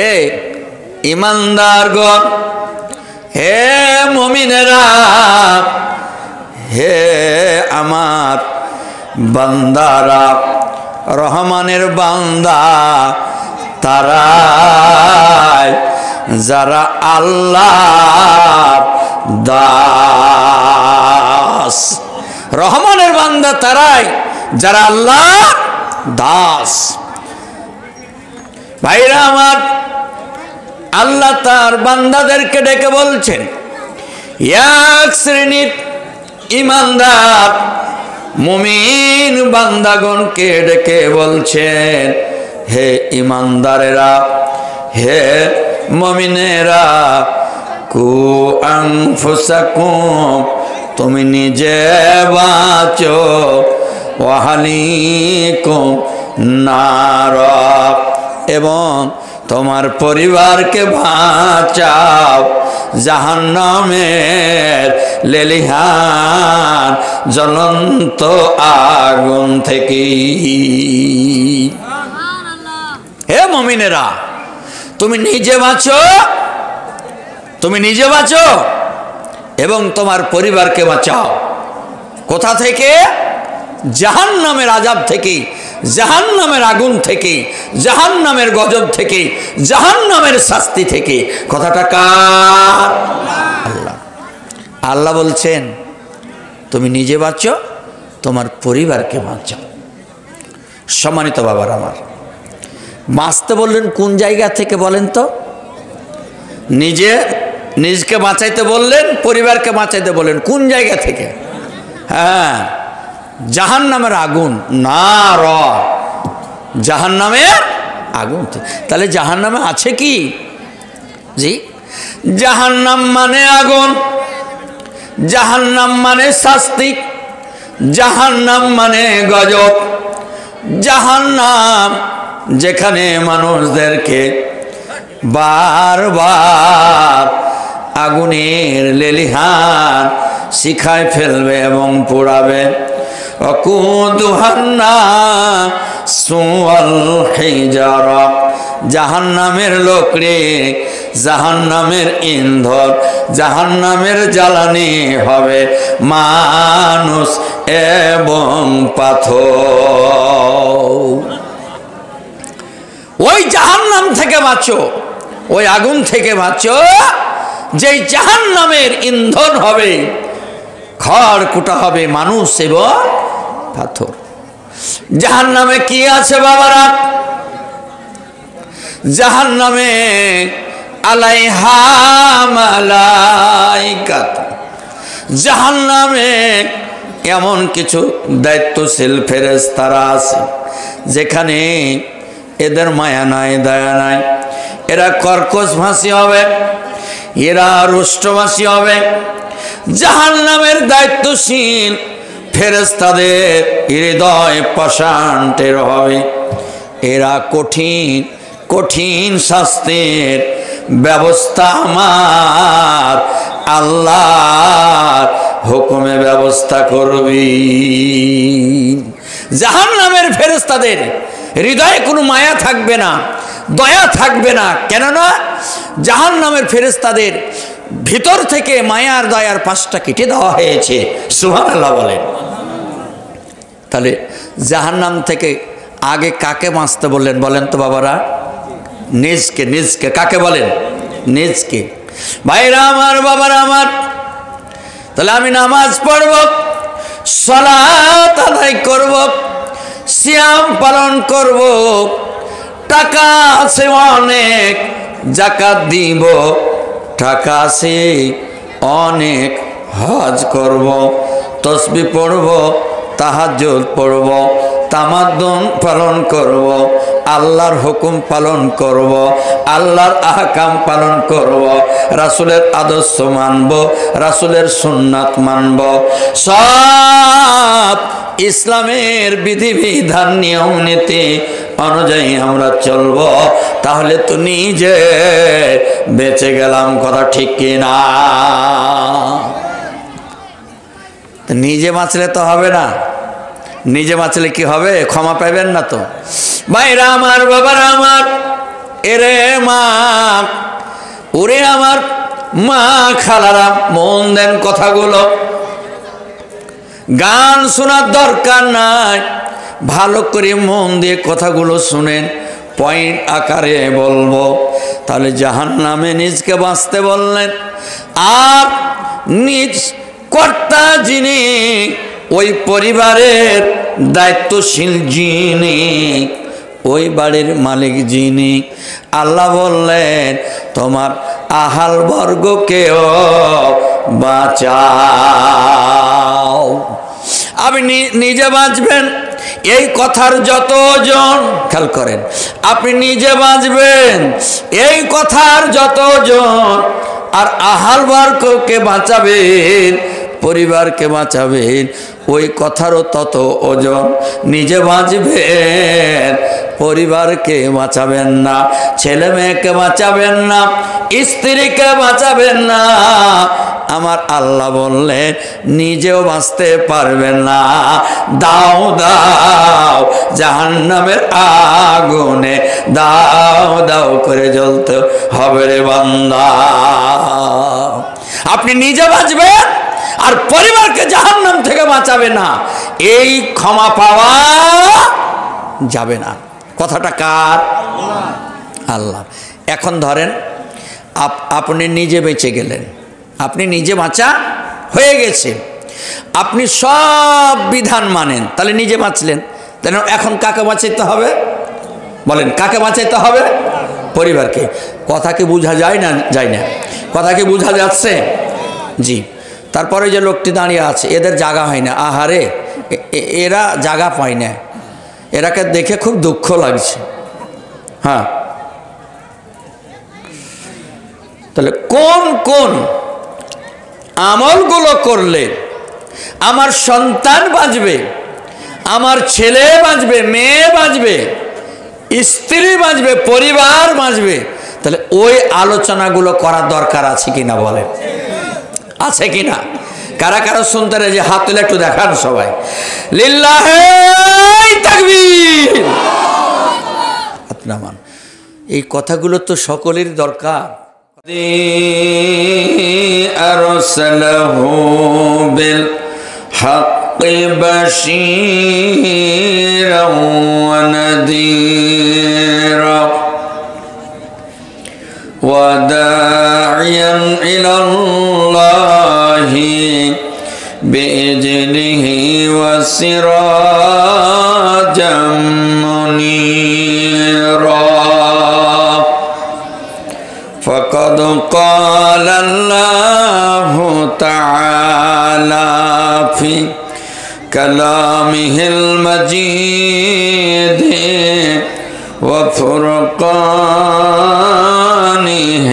হে ইমানদারগণ, হে মুমিনেরা, হে আমার বান্দারা, রহমানের বান্দা তারাই যারা আল্লাহর দাস। রহমানের বান্দা তারাই যারা আল্লাহর দাস। ভাইরা আমার, আল্লাহ তার বান্দাদেরকে ডেকে বলছেন, এক শ্রেণীর ইমানদার মুমিন বান্দাগণকে ডেকে বলছেন, হে ইমানদারেরা, হে মুমিনেরা, কু আনফুসাকুম, তুমি নিজে বাঁচো, ওয়াহলিকুম নার, এবং তোমার পরিবারকে বাঁচাও জাহান্নামের লেলিহান জ্বলন্ত আগুন থেকে। হে মুমিনেরা, তুমি নিজে বাঁচো, তুমি নিজে বাঁচো এবং তোমার পরিবারকে বাঁচাও। কোথা থেকে? জাহান্নামের আযাব থেকে, জাহান্নামের আগুন থেকে, জাহান্নামের গজব থেকে, জাহান্নামের শাস্তি থেকে। কথাটা কার? আল্লাহ। আল্লাহ বলছেন তুমি নিজে বাঁচো, তোমার পরিবারকে বাঁচাও। সম্মানিত বাবার আমার, বাঁচতে বললেন কোন জায়গা থেকে বলেন তো? নিজকে বাঁচাইতে বললেন, পরিবারকে বাঁচাইতে বললেন কোন জায়গা থেকে? হ্যাঁ, জাহান্নামের আগুন, নার, জাহান্নামের আগুন। তাহলে জাহান্নামে আছে কি? জি, জাহান্নাম মানে আগুন, জাহান্নাম মানে শাস্তি, জাহান্নাম মানে গজব, জাহান্নাম যেখানে মানুষদেরকে বারবার আগুনের লেলিহান শিখায় ফেলবে এবং পোড়াবে। জাহান্নামের লোকরে, জাহান্নামের ইন্ধন, জাহান্নামের জ্বালানি হবে মানুষ এবং পাথর। ওই জাহান্নাম থেকে বাঁচো, ওই আগুন থেকে বাঁচো যেই জাহান্নামের ইন্ধন হবে, খড়কুটা হবে মানুষ এবং পাথর। জাহান্নামে কি আছে বাবারা? জাহান্নামে আলাইহা মালাইকাত, জাহান্নামে এমন কিছু দায়িত্বশীল ফেরেশতারা আছে যেখানে এদের মায়া নাই, দয়া নাই। এরা কর্কশ ভাষী হবে, এরা রুষ্টভাষী হবে। জাহান্নামের দায়িত্বশীল ফেরেশতাদের হৃদয় পাষাণের হবে। এরা কঠিন কঠিন শাস্তির ব্যবস্থা আমার আল্লাহর হুকুমে ব্যবস্থা করবি। জাহান্নামের ফেরেশতাদের হৃদয়ে কোনো মায়া থাকবে না, দয়া থাকবে না। কেননা জাহান্নামের ফেরেশতাদের ভিতর থেকে মায়ার দয়ার পাশটা কেটে দেওয়া হয়েছে। সুবহানাল্লাহ বলেন। তাহলে জাহান্নাম থেকে আগে কাকে বাঁচতে বললেন বলেন তো বাবারা? নিজকে। নিজকে কাকে বলেন? নিজকে। ভাইরা আমার, বাবারা আমার, তাহলে আমি নামাজ পড়ব, সালাত আদায় করব, সিয়াম পালন করব, টাকা আছে অনেক, যাকাত দিব, টাকা আছে অনেক, হজ করব, তসবিহ পড়ব, তাহাজ্জুদ পড়ব, তামাদ্দুন পালন করব, আল্লাহর হুকুম পালন করব, আল্লাহর আহকাম পালন করব, রাসূলের আদর্শ মানব, রাসূলের সুন্নাত মানব, সব ইসলামের বিধিবিধান নিয়ম নীতি অনুযায়ী আমরা চলব। তাহলে তো নিজে বেঁচে গেলাম। কথা ঠিক কিনা? নিজে বাঁচলে তো হবে না, নিজে বাঁচলে কি হবে? ক্ষমা পাইবেন না তো। ভাইরা আমার, বাবারা আমার, এরে মা, ওরে আমার মা খালারা, মন দেন কথাগুলো। গান শোনার দরকার নাই, ভালো করে মন দিয়ে কথাগুলো শুনেন, পয়েন্ট আকারে বলবো। তাহলে জাহান্নামে নিজকে বাঁচতে বললেন, আর নিজ কর্তা যিনি, ওই পরিবারের দায়িত্বশীল যিনি, ওই বাড়ির মালিক যিনি, আল্লাহ বললেন তোমার আহাল বর্গকেও বাঁচাও। আপনি নিজে বাঁচবেন, এই কথার যতজন, খেয়াল করেন, আপনি নিজে বাঁচবেন এই কথার যতজন, আর আহাল বর্গকে বাঁচাবেন, পরিবারকে বাঁচাবেন, ওই কথারও তত ওজন। নিজে বাঁচবেন, পরিবারকে বাঁচাবেন না, ছেলে মেয়েকে বাঁচাবেন না, স্ত্রীকে বাঁচাবেন না। আমার আল্লাহ বললেন নিজেও বাঁচতে পারবেন না, দাও দাও জাহান্নামের আগুনে দাও দাও করে জ্বলতে হবে রে বান্দা। আপনি নিজে বাঁচবেন আর পরিবারকে জাহান্নাম থেকে বাঁচাবে না, এই ক্ষমা পাওয়া যাবে না। কথাটা কার? আল্লাহ। এখন ধরেন আপনি নিজে বেঁচে গেলেন, আপনি নিজে বাঁচা হয়ে গেছে, আপনি সব বিধান মানেন, তাহলে নিজে বাঁচলেন। তাহলে এখন কাকে বাঁচাইতে হবে? বলেন, কাকে বাঁচাইতে হবে? পরিবারকে। কথা কি বোঝা যায় না? যায় না? কথা কি বোঝা যাচ্ছে? জি। তারপরে যে লোকটি দাঁড়িয়ে আছে, এদের জায়গা হয় না, আহারে এরা জায়গা পায় না, এরাকে দেখে খুব দুঃখ লাগছে। হ্যাঁ, তাহলে কোন কোন আমলগুলো করলে আমার সন্তান বাঁচবে, আমার ছেলে বাঁচবে, মেয়ে বাঁচবে, স্ত্রী বাঁচবে, পরিবার বাঁচবে, তাহলে ওই আলোচনাগুলো করার দরকার আছে কিনা বলেন? আছে কিনা? কারা কারা শুনতে রে যে হাত তুলে একটু দেখান সবাই। লিল্লাহে তাকবীর। আপনার এই কথাগুলো তো সকলের দরকার। আরসালাহু বিল হাক্কি বাশীরাও ওয়া নাযীরা ওয়া দা'iয়ান ইলাল্লাহি বিইذনিহি ওয়া সিরাজাম মুনীরা। فقد قال الله تعالى في كلامه المجيد وفرقانه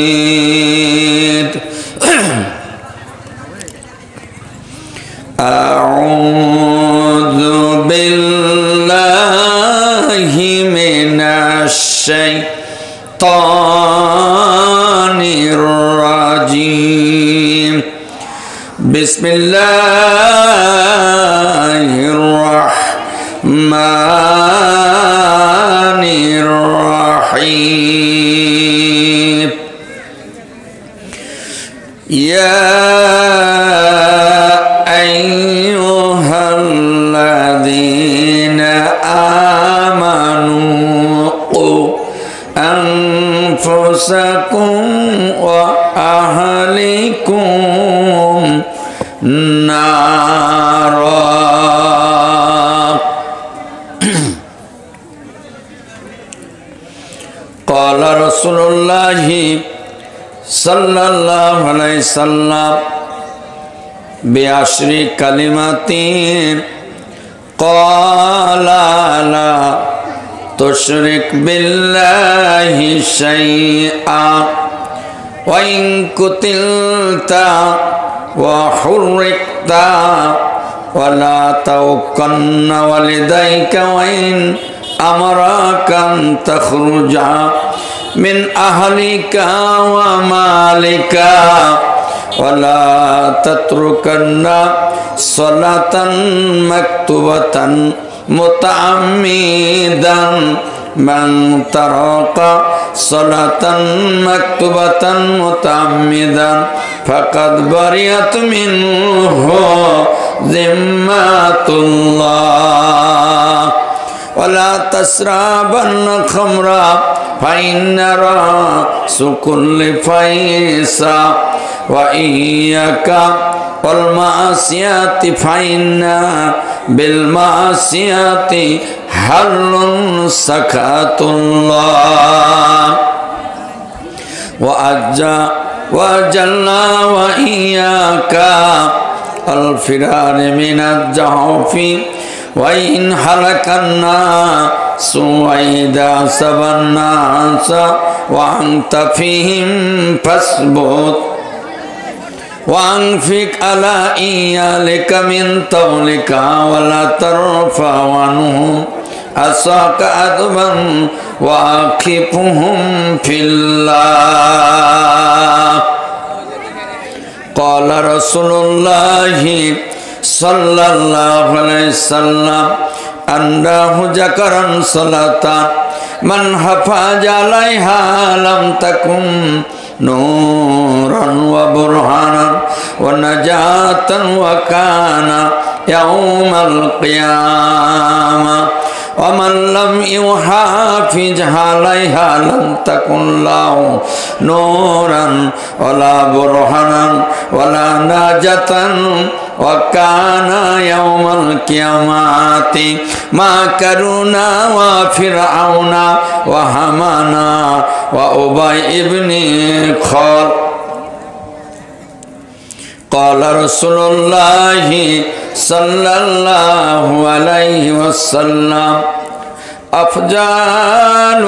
الحميد. أعوذ بالله من الشيطان الرجيم. بسم الله الرحمن الرحيم. يا أيها الذين آمنوا قوا أنفسكم وأهليكم نارا. قال رسول الله صلى الله عليه وسلم بعشر كلمات قال لا تشرك بالله شيئا وإن قتلت وحرقت ولا توقن والديك وإن أمرك أن تخرج من أهلك ومالك ولا تتركن صلاة مكتوبة মুতাআম্মিদান মান তারাকা সালাতান মাকতুবাতান মুতাআম্মিদান ফাকাদ বারিয়াত মিনহু যিম্মাতুল্লাহ ওয়ালা তাসরাবান্না খামরা ফাইন্না রাসু কুল্লি ফাইসা ওয়া ইয়্যাকা ওয়াল মাসিয়াতি ফাইন্না বিল মাসিয়াতি হাল্লুন সাকাতুল্লাহ ওয়া আজ্জা ওয়া জাল্লা ওয়া ইয়্যাকা আল ফিরার মিনাজ জাহফি ওয়া ইন হালাকান নাসু ওয়া ইদা সাবান নাসা ওয়া আনতা ফীহিম ফাসবুত وأنفق على إيالك من طولك ولا ترفع عنهم عصاك عذبا وأخفهم في الله قال رسول الله صلى الله عليه وسلم أنه ذكرا صلاة من حفظ عليها لم تكن نورا وبرهانا ونجاة وكان يوم القيامة ومن لم يحافظ عليها لم تكن له نورا ولا برهانا ولا نجاة وكان يوم القيامة ما كرون وفرعون وهامان وأبي بن خلف قال رسول الله صلى الله عليه وسلم أفضله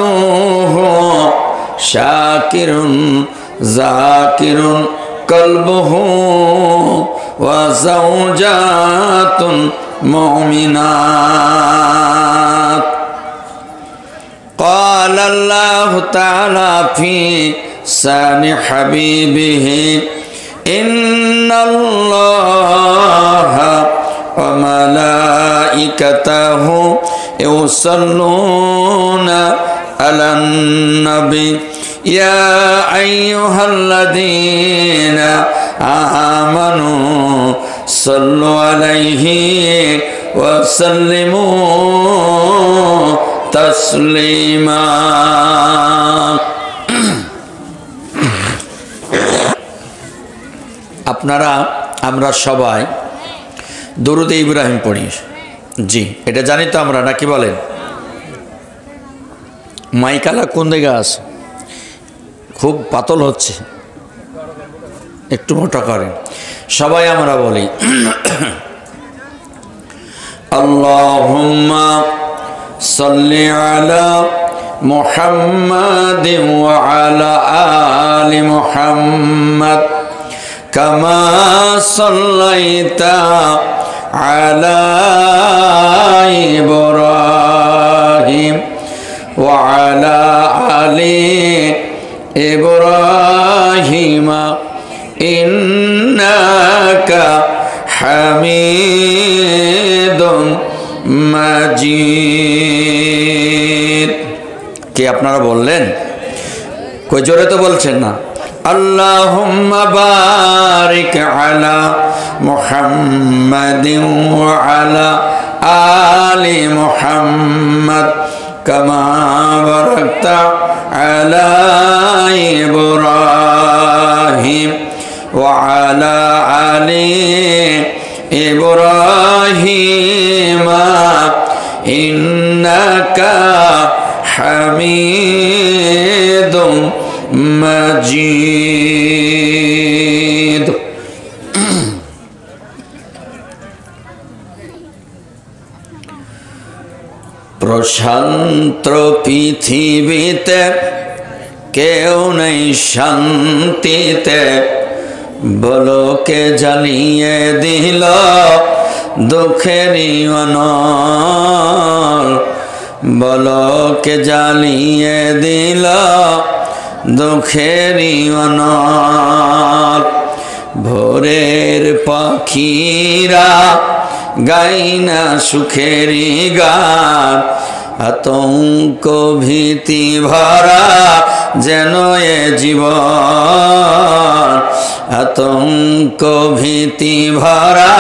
شاكر ذاكر قلبه وزوجات مؤمنات قال الله تعالى في شان حبيبه إن الله وملائكته يصلون على النبي يا أيها الذين آمنوا صلوا عليه وسلموا تسليما আপনারা আমরা সবাই দরুদ ইব্রাহিম পড়ি জি এটা জানি তো আমরা নাকি বলেন মাইকালা কোন দিকে আছে খুব পাতল হচ্ছে একটু মোটা করেন সবাই আমরা বলি আল্লাহুম্মা সাল্লি আলা মুহাম্মাদিন ওয়া আলা আলি মুহাম্মাদ كما صليت على إبراهيم وعلى آل إبراهيم إنك حميد مجيد কি আপনারা বললেন কই জোরে তো বলছেন না اللهم بارك على محمد وعلى آل محمد كما باركت على إبراهيم وعلى آل إبراهيم إنك حميد مجيد প্রশান্ত পৃথিবীতে কেউ নেই শান্তিতে বলকে জ্বালিয়ে দিল দুঃখেরই অনল বলকে জ্বালিয়ে দিল দুঃখেরই অনল ভোরের পাখিরা গাই না সুখেরি গান। আতঙ্ক ভীতি ভরা যেন এ জীবন, আতঙ্ক ভীতি ভরা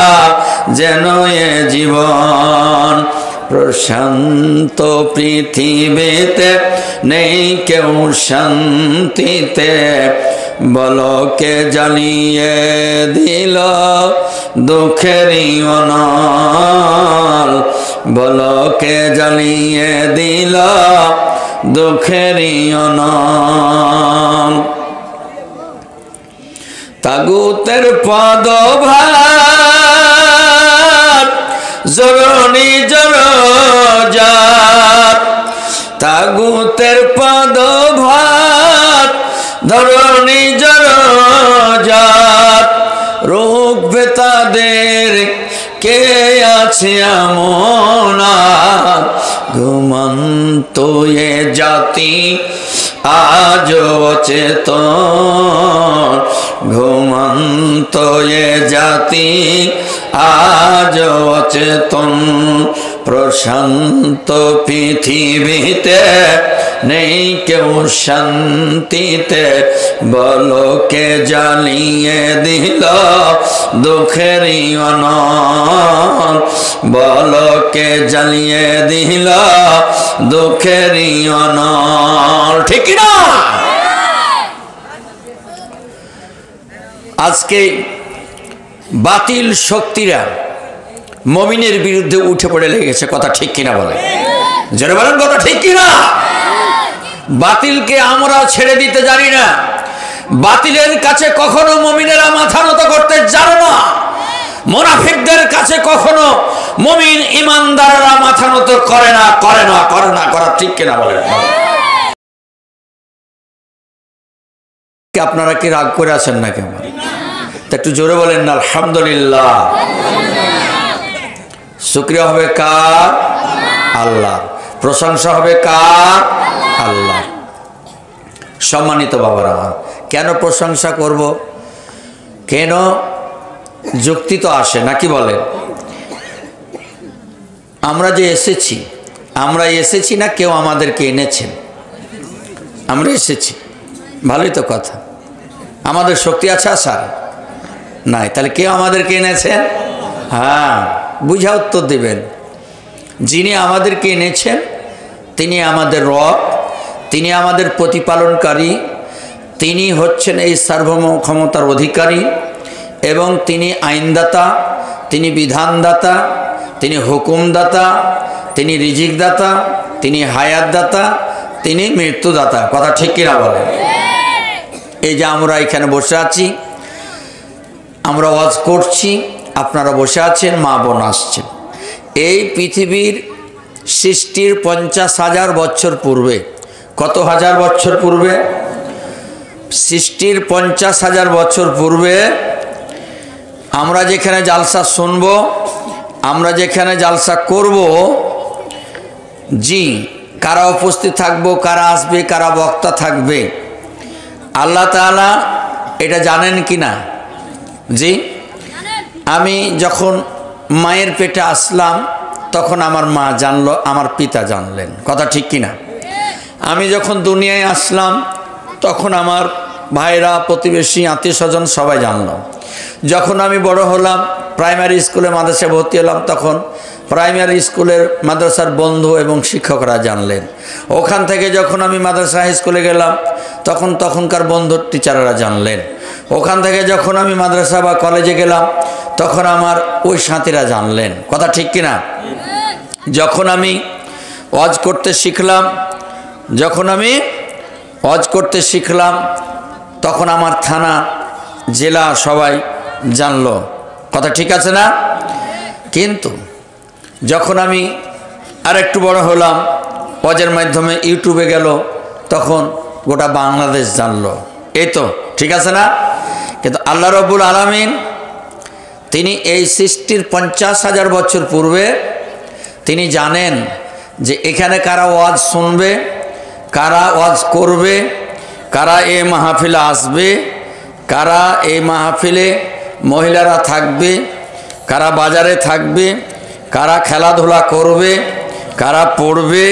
যেন এ জীবন। প্রশান্ত পৃথিবীতে নেই কেউ শান্তিতে, বলকে জ্বালিয়ে দিল দুঃখেরই অনল, বলকে জ্বালিয়ে দিল দুঃখেরই অনল। তাগুতের পদভার জরনি জরজাত, তাগুতের পদভার ধরনি জরজাত। রোগবে তাদের কে আছে আমানত, ঘুমন্ত এ জাতি আজ অচেতন, ঘুমন্ত এ জাতি আজ অচেতন। প্রশান্ত পৃথিবীতে নেই কেউ শান্তিতে, বলকে জ্বালিয়ে দিল দুঃখেরই অনল, বলকে জ্বালিয়ে দিল দুঃখেরই অনল। ঠিক না? আজকে বাতিল শক্তিরা মুমিনের বিরুদ্ধে উঠে পড়ে লেগেছে, কথা ঠিক কিনা বলে? জোরে বলেন, কথা ঠিক কিনা? বাতিলকে আমরা ছেড়ে দিতে জানি না, বাতিলের কাছে কখনো মুমিনেরা মাথা নত করতে জানে না, মুনাফিকদের কাছে কখনো মুমিন ইমানদাররা মাথা নত করে না, করে না, করে না, করা ঠিক কিনা বলেন? আপনারা কি রাগ করে আছেন না কেমন? একটু জোরে বলেন না আলহামদুলিল্লাহ। শুকরিয়া হবে কার? আল্লাহ। প্রশংসা হবে কার? আল্লাহ। সম্মানিত বাবারা, কেন প্রশংসা করব? কেন? যুক্তি তো আসে নাকি বলেন? আমরা যে এসেছি, আমরা এসেছি না কেউ আমাদেরকে এনেছেন? আমরা এসেছি, ভালোই তো কথা। আমাদের শক্তি আছে আসার? নাই। তাহলে কেউ আমাদেরকে এনেছেন? হ্যাঁ, বুঝা উত্তর দেবেন। যিনি আমাদেরকে এনেছেন তিনি আমাদের রব, তিনি আমাদের প্রতিপালনকারী, তিনি হচ্ছেন এই সার্বভৌম ক্ষমতার অধিকারী এবং তিনি আইনদাতা, তিনি বিধানদাতা, তিনি হুকুমদাতা, তিনি রিজিকদাতা, তিনি হায়াতদাতা, তিনি মৃত্যুদাতা। কথা ঠিক কিনা বলেন? এই যে আমরা এখানে বসে আছি, আমরা ওয়াজ করছি, আপনারা বসে আছেন, মা বোন আসছেন। এই পৃথিবীর সৃষ্টির 50,000 বছর পূর্বে, কত হাজার বছর পূর্বে? সৃষ্টির 50,000 বছর পূর্বে আমরা যেখানে জালসা শুনব, আমরা যেখানে জালসা করব, জি, কারা উপস্থিত থাকবো, কারা আসবে, কারা বক্তা থাকবে, আল্লাহ তাআলা এটা জানেন কি না? জি, আমি যখন মায়ের পেটে আসলাম তখন আমার মা জানলো, আমার পিতা জানলেন। কথা ঠিক কিনা? আমি যখন দুনিয়ায় আসলাম তখন আমার ভাইরা, প্রতিবেশী, আত্মীয় স্বজন সবাই জানলো। যখন আমি বড় হলাম, প্রাইমারি স্কুলে মাদ্রাসায় ভর্তি হলাম, তখন প্রাইমারি স্কুলের মাদ্রাসার বন্ধু এবং শিক্ষকরা জানলেন। ওখান থেকে যখন আমি মাদ্রাসা হাই স্কুলে গেলাম তখন তখনকার বন্ধুর টিচাররা জানলেন। ওখান থেকে যখন আমি মাদ্রাসা বা কলেজে গেলাম তখন আমার ওই সাথীরা জানলেন। কথা ঠিক কিনা? যখন আমি ওয়াজ করতে শিখলাম, যখন আমি ওয়াজ করতে শিখলাম তখন আমার থানা, জেলা সবাই জানলো। কথা ঠিক আছে না? কিন্তু যখন আমি আর একটু বড় হলাম, ওয়াজের মাধ্যমে ইউটিউবে গেল, তখন গোটা বাংলাদেশ জানলো। এই তো ঠিক আছে না? কিন্তু আল্লাহ রাব্বুল আলামিন তিনি এই সৃষ্টির 50,000 বছর পূর্বে তিনি জানেন যে এখানে কারা ওয়াজ শুনবে, কারা ওয়াজ করবে, কারা এই মাহফিলে আসবে, কারা এই মাহফিলে মহিলারা থাকবে, কারা বাজারে থাকবে, কারা খেলাধুলা করবে, কারা পড়বে,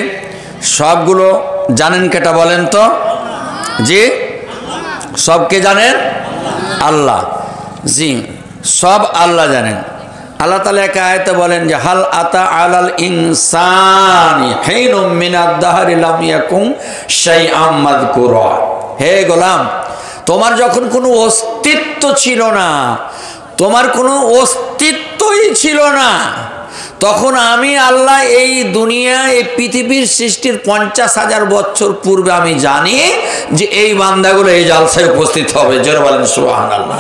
সবগুলো জানেন কেটা বলেন তো? জি, সবকে জানেন আল্লাহ। জি, সব আল্লাহ জানেন। আল্লাহ তাআলা এক আয়াতে বলেন যে হাল আতা আলাল ইনসানি হিনুম মিনাদ দাহরি লাম ইয়াকুম শাইআম মাযকুরা। হে গোলাম, তোমার যখন কোনো অস্তিত্ব ছিল না, তোমার কোনো অস্তিত্বই ছিল না, তখন আমি আল্লাহ এই দুনিয়া, এই পৃথিবীর সৃষ্টির 50,000 বছর পূর্বে আমি জানি যে এই বান্দাগুলো এই জালসায় উপস্থিত হবে। জোরে বলেন সুবহানাল্লাহ।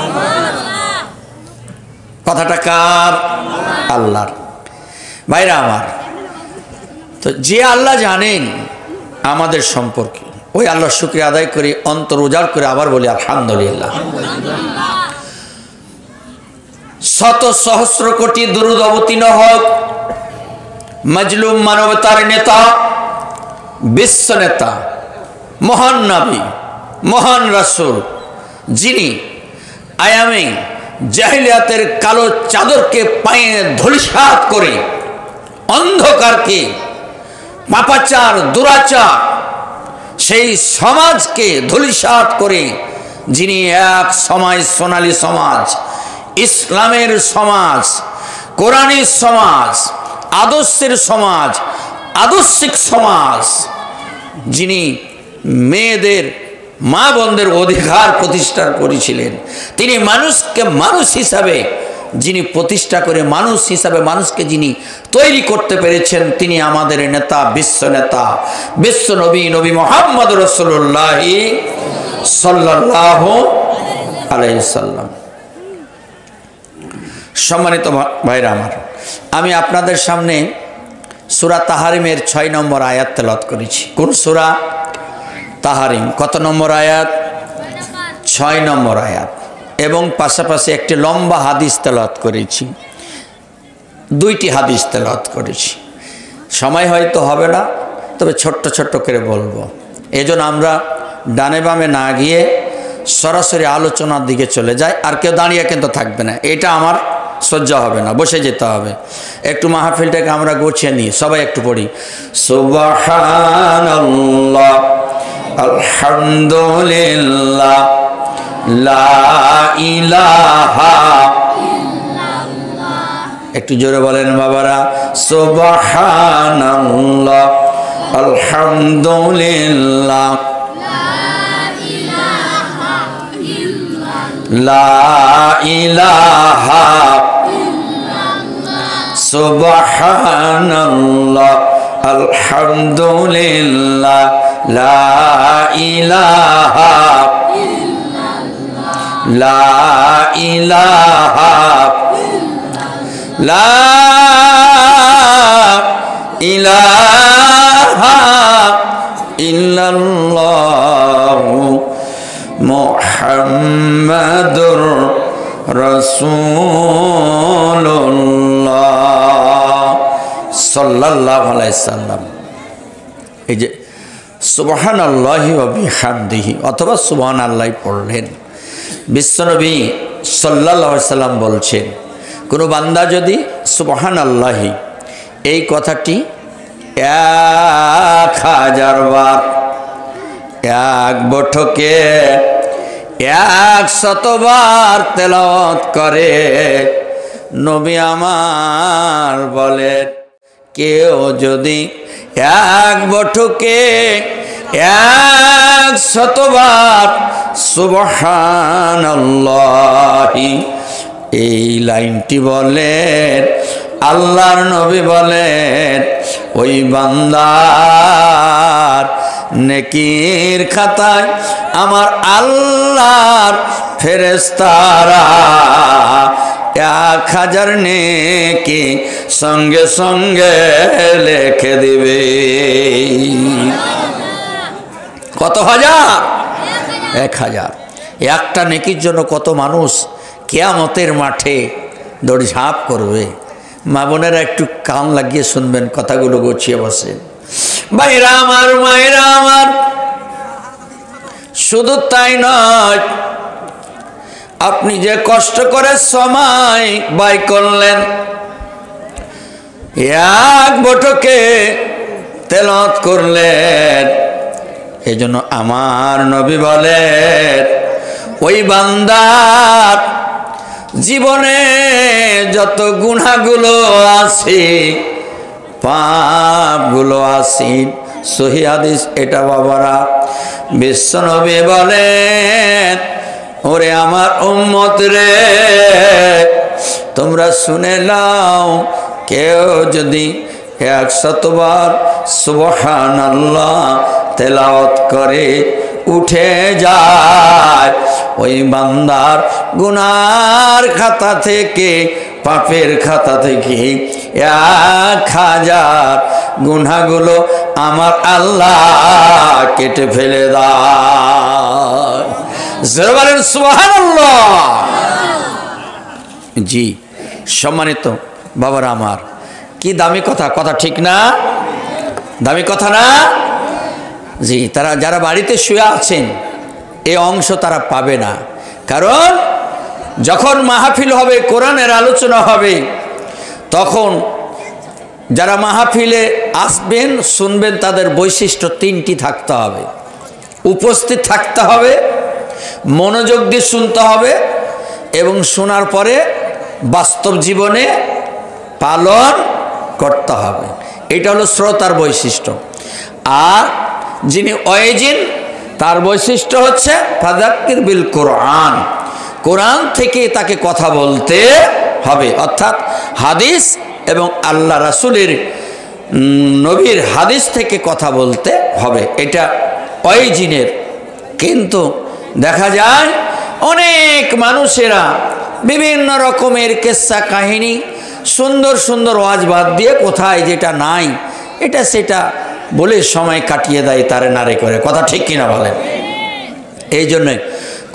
কথাটা কার? আল্লাহর। ভাইরা আমার, তো যে আল্লাহ জানেন আমাদের সম্পর্কে, ওই আল্লাহর শুকরিয়া আদায় করি, অন্তর উজাড় করে আবার বলি আলহামদুলিল্লাহ। শত সহস্র কোটি দুরূদ অবতীর্ণ হোক মজলুম মানবতার নেতা, বিশ্ব নেতা, মহান নবী, মহান রাসূল, যিনি আয়ামে জাহিলিয়াতের কালো চাদরকে পায়ে ধূলিসাৎ করে অন্ধকারকে, পাপাচার, দুরাচার, সেই সমাজকে ধূলিসাৎ করে যিনি এক সময় সোনালী সমাজ, ইসলামের সমাজ, কোরআনের সমাজ, আদর্শের সমাজ, আদর্শিক সমাজ, যিনি মেয়েদের, মা বোনদের অধিকার প্রতিষ্ঠা করেছিলেন, তিনি মানুষকে মানুষ হিসাবে যিনি প্রতিষ্ঠা করে মানুষ হিসাবে মানুষকে যিনি তৈরি করতে পেরেছেন, তিনি আমাদের নেতা, বিশ্ব নেতা, বিশ্ব নবী, নবী মুহাম্মদ রাসূলুল্লাহ সাল্লাল্লাহু আলাইহি সাল্লাম। সম্মানিত ভাইরা আমার, আমি আপনাদের সামনে সূরা তাহরিমের 6 নম্বর আয়াত তেলাওয়াত করেছি। কোন সূরা? তাহরিম। কত নম্বর আয়াত? 6 নম্বর আয়াত। এবং পাশাপাশি একটি লম্বা হাদিস তেলাওয়াত করেছি, 2টি হাদিস তেলাওয়াত করেছি। সময় হয়তো হবে না, তবে ছোট্ট ছোট্ট করে বলবো। এজন্য আমরা ডানে বামে না গিয়ে সরাসরি আলোচনার দিকে চলে যাই। আর কেউ দাঁড়িয়ে কিন্তু থাকবে না, এটা আমার সহ্য হবে না, বসে যেতে হবে। একটু মাহফিলটাকে আমরা গুছিয়ে নিই, সবাই একটু পড়ি। সুবহানাল্লাহ, আলহামদুলিল্লাহ, লা ইলাহা ইল্লাল্লাহ। একটু জোরে বলেন বাবারা, সুবহানাল্লাহ, আলহামদুলিল্লাহ, লা ইলাহা ইল্লাল্লাহ, সুবহানাল্লাহ, আলহামদুলিল্লাহ, লা ইলাহা ইল্লাল্লাহ, লা ইলাহা লা ইলাহা ইল্লাল্লাহ মুহাম্মাদুর রাসূলুল্লাহ সাল্লাল্লাহু আলাইহি সাল্লাম। এই যে সুবহানাল্লাহি ওয়া বিহামদিহি অথবা সুবহানাল্লাহ পড়লেন, বিশ্বনবী সাল্লাল্লাহু আলাইহি সাল্লাম বলছেন, কোনো বান্দা যদি সুবহানাল্লাহি এই কথাটি 1000 বার, এক বৈঠকে 100 বার তেলাওয়াত করে, নবী আমার বলেন, কেউ যদি এক বৈঠকে 100 বার সুবহানাল্লাহি এই লাইনটি বলেন, আল্লাহর নবী বলেন, ওই বান্দার নেকির খাতায় আমার আল্লাহর ফেরেশতারা 1000 নেকি সঙ্গে সঙ্গে লিখে দিবে। কত হাজার? 1000। একটা নেকির জন্য কত মানুষ কিয়ামতের মাঠে দৌড়ঝাঁপ করবে। মা বোনেরা একটু কান লাগিয়ে শুনবেন, কথাগুলো গুছিয়ে বসেন। ভাইরা আমার, মায়েরা আমার, শুধু তাই নয়, আপনি যে কষ্ট করে সময় ব্যয় করলেন, এক বটকে তেলাওয়াত করলেন। এই জন্য আমার নবী বলেন, ওই বান্দার জীবনে যত গুনাহগুলো আছে, পাপগুলো আছে, সহিহ হাদিস এটা বাবারা, বিশ্বনবী বলেন, ওরে আমার উম্মত রে, তোমরা শুনে নাও, কেউ যদি 100 বার সুবহানাল্লাহ তেলাওয়াত করে উঠে যায়, ওই বান্দার গুনার খাতা থেকে, পাপের খাতা থেকে 1000 গুনাহগুলো আমার আল্লাহ কেটে ফেলে দেয়। জোরে বলেন সুবহানাল্লাহ। জি সম্মানিত বাবারা আমার, কি দামি কথা, কথা ঠিক না? দামি কথা না? জি, তারা যারা বাড়িতে শুয়ে আছেন এই অংশ তারা পাবে না, কারণ যখন মাহফিল হবে, কোরআনের আলোচনা হবে, তখন যারা মাহফিলে আসবেন শুনবেন তাদের বৈশিষ্ট্য 3টি থাকতে হবে। উপস্থিত থাকতে হবে, মনোযোগ দিয়ে শুনতে হবে, এবং শোনার পরে বাস্তব জীবনে পালন করতে হবে। এটা হলো শ্রোতার বৈশিষ্ট্য। আর যিনি ওয়াইজিন, তার বৈশিষ্ট্য হচ্ছে ফাযাক্কির বিল কোরআন, কোরআন থেকে তাকে কথা বলতে হবে, অর্থাৎ হাদিস এবং আল্লাহ রাসূলের নবীর হাদিস থেকে কথা বলতে হবে, এটা ওয়াইজিনের। কিন্তু দেখা যায় অনেক মানুষেরা বিভিন্ন রকমের কিস্সা কাহিনী, সুন্দর সুন্দর ওয়াজ বাদ দিয়ে কোথায় যেটা নাই এটা সেটা বলে সময় কাটিয়ে দেয় তারে নারে করে, কথা ঠিক কিনা বলেন? এই জন্যে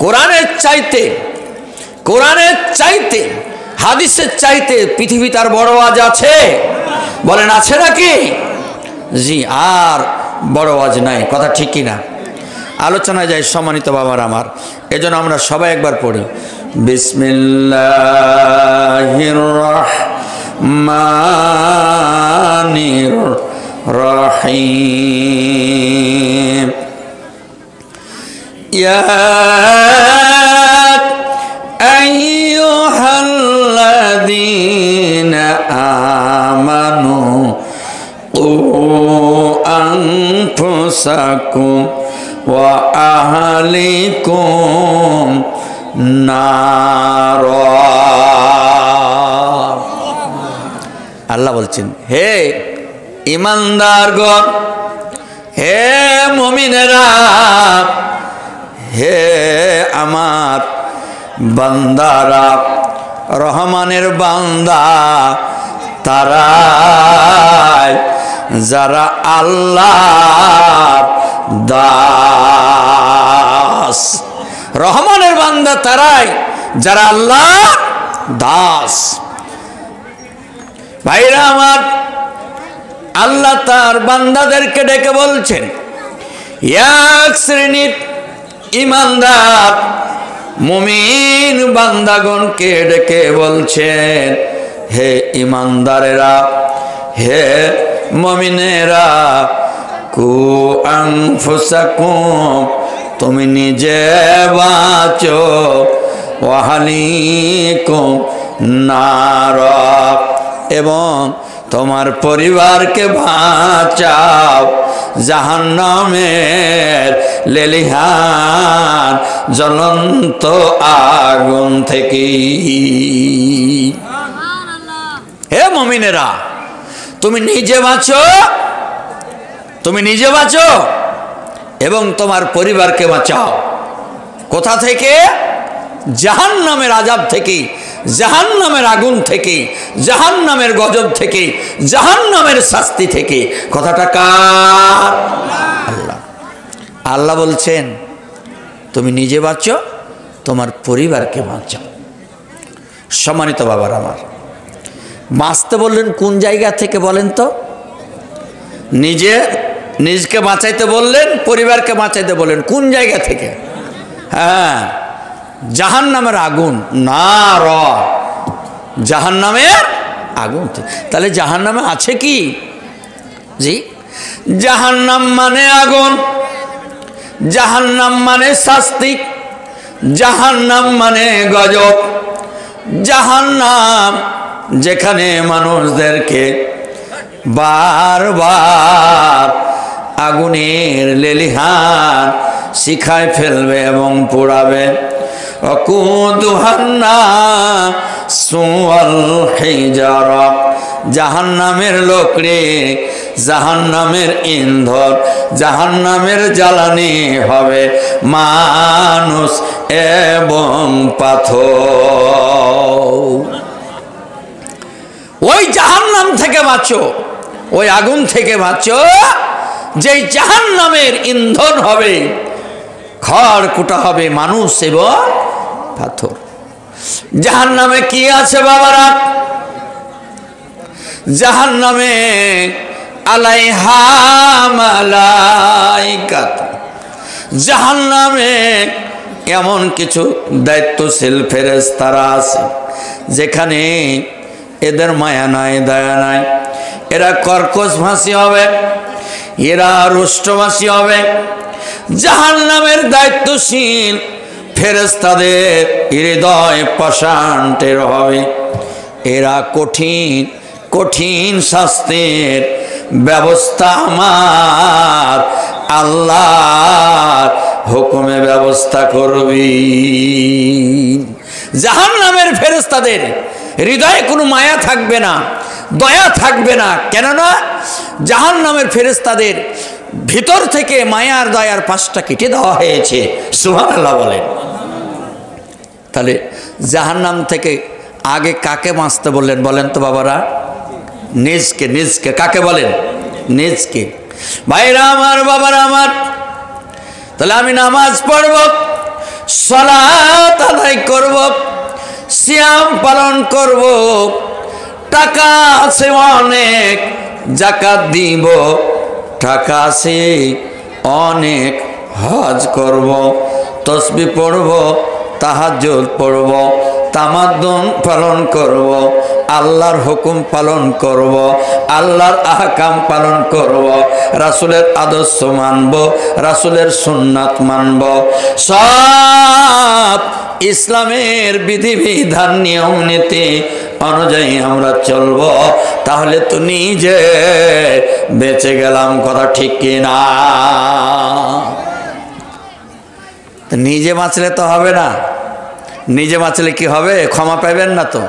কোরআনের চাইতে হাদিসের চাইতে পৃথিবী তার বড় ওয়াজ আছে? বলেন আছে নাকি? জি, আর বড় ওয়াজ নাই, কথা ঠিক কিনা? আলোচনায় যাই সম্মানিত বাবার আমার, এজন্য আমরা সবাই একবার পড়ি, বিসমিল্লাহির রহমানির রহিম। ইয়া আইয়ুহাল্লাযীনা আমানু কু আনফুসাকুম ওয়া আহলিকুম নারা। আল্লাহ বলছেন, হে ঈমানদারগণ, হে মুমিনেরা, হে আমার বান্দারা, রহমানের বান্দা তারাই যারা আল্লাহর দাস। রহমানের বান্দা তারাই যারা আল্লাহর দাস। ভাইরা আমার, আল্লাহ তার বান্দাদেরকে ডেকে বলছেন, এক শ্রেণীর ঈমানদার মুমিন বান্দাগণকে ডেকে বলছেন, হে ঈমানদারেরা, হে মুমিনেরা, কু আনফুসাকুম, তুমি নিজে বাঁচো, ওয়া আহলিকুম নার, এবং তোমার পরিবারকে বাঁচাও জাহান্নামের লেলিহান জ্বলন্ত আগুন থেকে। হে মুমিনেরা, তুমি নিজে বাঁচো এবং তোমার পরিবারকে বাঁচাও। কোথা থেকে? জাহান্নামের আযাব থেকে, জাহান্নামের আগুন থেকে, জাহান্নামের গজব থেকে, জাহান্নামের শাস্তি থেকে। কথাটা কার? আল্লাহ। আল্লাহ বলছেন, তুমি নিজে বাঁচো, তোমার পরিবারকে বাঁচাও। সম্মানিত বাবার আমার, বাঁচতে বললেন কোন জায়গা থেকে বলেন তো? নিজকে বাঁচাইতে বললেন, পরিবারকে বাঁচাইতে বললেন, কোন জায়গা থেকে? হ্যাঁ, জাহান্নামের আগুন, নার, জাহান্নামের আগুন থেকে। তাহলে জাহান্নামে আছে কি? জি, জাহান্নাম মানে আগুন, জাহান্নাম মানে শাস্তি, জাহান্নাম মানে গজব, জাহান্নাম যেখানে মানুষদেরকে বারবার আগুনের লেলিহান শিখায় ফেলবে এবং পোড়াবে। জাহান্নামের লোকরে, জাহান্নামের ইন্ধন, জাহান্নামের জ্বালানি হবে মানুষ এবং পাথর। ওই জাহান্নাম থেকে বাঁচো, ওই আগুন থেকে বাঁচো যেই জাহান্নামের ইন্ধন হবে, খড় কুটা হবে মানুষ এবং পাথর। জাহান্নামে কি আছে বাবারা? জাহান্নামে আলাইহা মালাইকাত, জাহান্নামে এমন কিছু দায়িত্বশীল ফেরেশতারা আছে যেখানে এদের মায়া নাই, দয়া নাই। এরা কর্কশ ভাষী হবে, এরা রুষ্টভাষী হবে। জাহান্নামের দায়িত্বশীল ফেরেশতাদের হৃদয় পাষাণের হবে। এরা কঠিন কঠিন শাস্তির ব্যবস্থা আমার আল্লাহর হুকুমে ব্যবস্থা করবি। জাহান্নামের ফেরেশতাদের হৃদয়ে কোনো মায়া থাকবে না, দয়া থাকবে না। কেননা জাহান্নামের ফেরেশতাদের ভিতর থেকে মায়ার দয়ার পাশটা কেটে দেওয়া হয়েছে। সুবহানাল্লাহ বলেন। তাহলে জাহান্নাম থেকে আগে কাকে বাঁচতে বললেন বলেন তো বাবারা? নিজকে, নিজকে। কাকে বলেন? নিজকে। ভাইরা আমার, বাবারা আমার, তাহলে আমি নামাজ পড়ব, সালাত আদায় করব, সিয়াম পালন করব, টাকা আছে অনেক, যাকাত দিব, টাকা আছে অনেক, হজ করব, তসবিহ পড়ব, তাহাজ্জুদ পড়ব, তামাদ্দুন পালন করব, আল্লাহর হুকুম পালন করব, আল্লাহর আহকাম পালন করব, রাসূলের আদর্শ মানব, রাসূলের সুন্নাত মানব, সব ইসলামের বিধিবিধান নিয়ম নীতি অনুযায়ী আমরা চলব। তাহলে তো নিজে বেঁচে গেলাম, কথা ঠিক কিনা? নিজে বাঁচলে তো হবে না। নিজে বাঁচলে কি হবে? ক্ষমা পাইবেন না তো।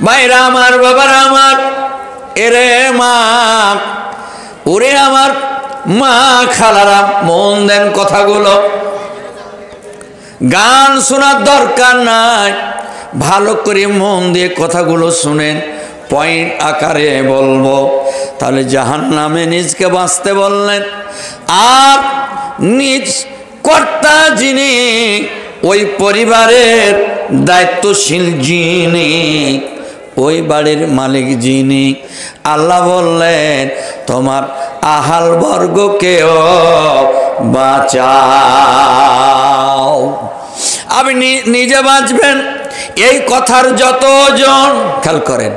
ভাইরা আমার, বাবারা আমার, এরে মা, ওরে আমার মা খালারা, মন দেন কথাগুলো। গান শোনার দরকার নাই, ভালো করে মন দিয়ে কথাগুলো শুনেন, পয়েন্ট আকারে বলবো। তাহলে জাহান্নামে নিজকে বাঁচতে বললেন, আর নিজ কর্তা যিনি, ওই পরিবারের দায়িত্বশীল যিনি, ওই বাড়ির মালিক যিনি, আল্লাহ বললেন তোমার আহাল বর্গকেও বাঁচাও। আপনি নিজে বাঁচবেন, এই কথার যতজন, খেয়াল করেন,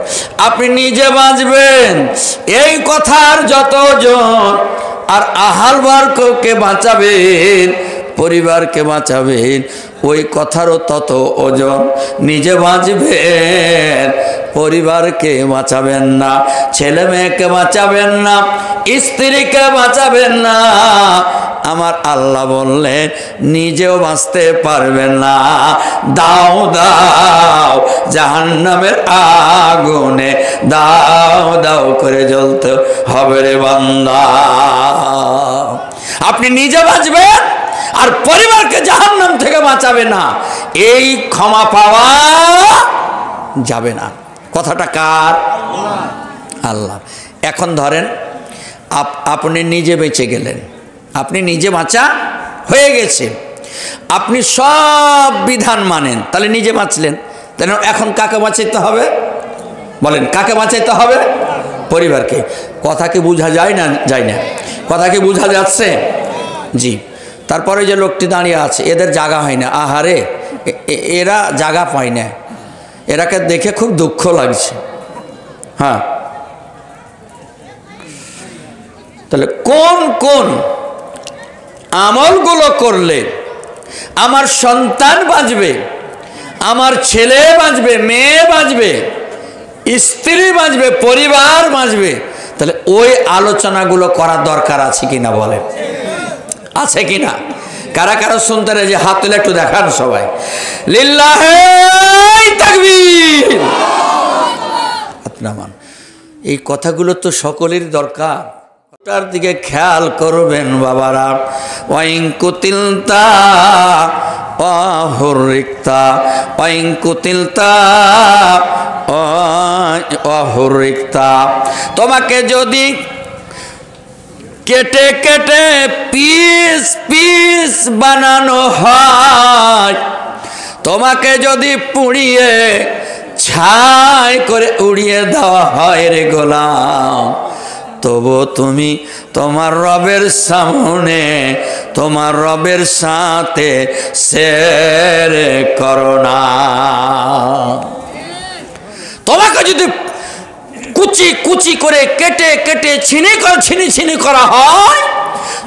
আপনি নিজে বাঁচবেন, এই কথার যতজন, আর আহাল বর্গকে বাঁচাবেন, পরিবারকে বাঁচাবেন, ওই কথারও তত ওজন। নিজে বাঁচবেন, পরিবারকে বাঁচাবেন না, ছেলে মেয়েকে বাঁচাবেন না, স্ত্রীকে বাঁচাবেন না। আমার আল্লাহ বললেন নিজেও বাঁচতে পারবেন না, দাও দাও জাহান্নামের আগুনে দাও দাও করে জ্বলতে হবে রে বান্দা। আপনি নিজে বাঁচবেন আর পরিবারকে জাহান্নাম থেকে বাঁচাবে না, এই ক্ষমা পাওয়া যাবে না। কথাটা কার? আল্লাহ। এখন ধরেন আপনি নিজে বেঁচে গেলেন, আপনি নিজে বাঁচা হয়ে গেছে, আপনি সব বিধান মানেন, তাহলে নিজে বাঁচলেন। তাহলে এখন কাকে বাঁচাইতে হবে বলেন? কাকে বাঁচাইতে হবে? পরিবারকে। কথা কি বোঝা যায় না? যায় না। কথা কি বোঝা যাচ্ছে? জি। তারপরে যে লোকটি দাঁড়িয়ে আছে, এদের জায়গা হয় না, আহারে এরা জায়গা পায় না, এরাকে দেখে খুব দুঃখ লাগছে। হ্যাঁ, তাহলে কোন কোন আমলগুলো করলে আমার সন্তান বাঁচবে, আমার ছেলে বাঁচবে, মেয়ে বাঁচবে, স্ত্রী বাঁচবে, পরিবার বাঁচবে, তাহলে ওই আলোচনাগুলো করার দরকার আছে কিনা বলেন? আছে কিনা? কারা কারা শুনতে রে যে হাত তুলে একটু দেখান সবাই। লিল্লাহে তাকবীর। আপনার এই কথাগুলো তো সকলের দরকার। তার দিকে খেয়াল করবেন বাবারা। ওয়াইন কুতিলতা অহুরিক্তা, ওয়াইন কুতিলতা অহুরিক্তা, তোমাকে যদি কেটে কেটে পিস পিস বানানো হয়, তোমাকে যদি পুড়িয়ে ছাই করে উড়িয়ে দেওয়া হয় রে গোলাম, তবু তুমি তোমার রবের সামনে তোমার রবের সাথে শের করো না। তোমাকে যদি কুচি কুচি করে কেটে কেটে ছিনি করা হয়,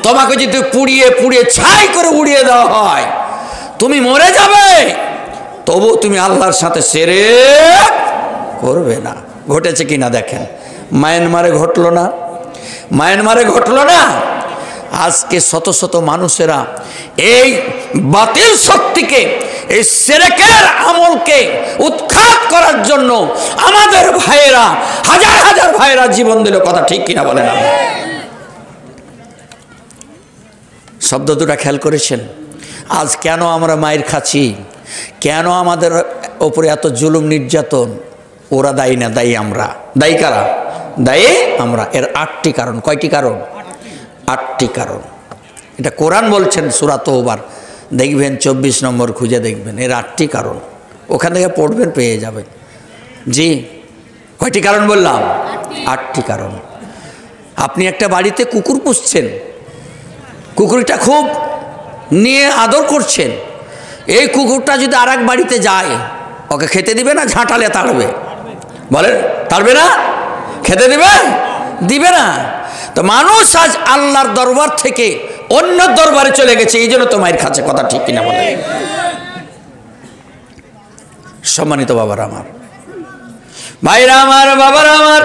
তোমাকে যদি পুড়িয়ে পুড়িয়ে ছাই করে উড়িয়ে দেওয়া হয়, তুমি মরে যাবে, তবু তুমি আল্লাহর সাথে শিরক করবে না। ঘটেছে কিনা দেখেন। মায়ানমারে ঘটলো না? মায়ানমারে ঘটলো না? আজকে শত শত মানুষেরা এই বাতিল শক্তিকে, এই শিরকের আমলকে উৎখাত করার জন্য আমাদের ভাইয়েরা, হাজার হাজার ভাইয়েরা জীবন দিল। কথা ঠিক কিনা বলেন? শব্দ দুটা খেয়াল করেছেন? আজ কেন আমরা মায়ের খাচ্ছি, কেন আমাদের ওপরে এত জুলুম নির্যাতন? ওরা দায়ী না, দায়ী আমরা। দায়ী কারা? দায়ী আমরা। এর 8টি কারণ। কয়টি কারণ? 8টি কারণ। এটা কোরআন বলছেন সূরা তওবার, দেখবেন 24 নম্বর খুঁজে দেখবেন। এর 8টি কারণ, ওখান থেকে পড়বেন, পেয়ে যাবেন। জি, কয়টি কারণ বললাম? 8টি কারণ। আপনি একটা বাড়িতে কুকুর পুষছেন, কুকুরটা খুব নিয়ে আদর করছেন। এই কুকুরটা যদি আর এক বাড়িতে যায়, ওকে খেতে দিবে না? ঝাঁটালে তাড়বে? বলেন, তাড়বে না? খেতে দিবে? দিবে না। তো মানুষ আজ আল্লাহর দরবার থেকে অন্য দরবারে চলে গেছে, এই জন্য তো মায়ের খাচ্ছে। কথা ঠিক কিনা বলে? সম্মানিত বাবারা আমার, ভাইরা আমার, বাবারা আমার,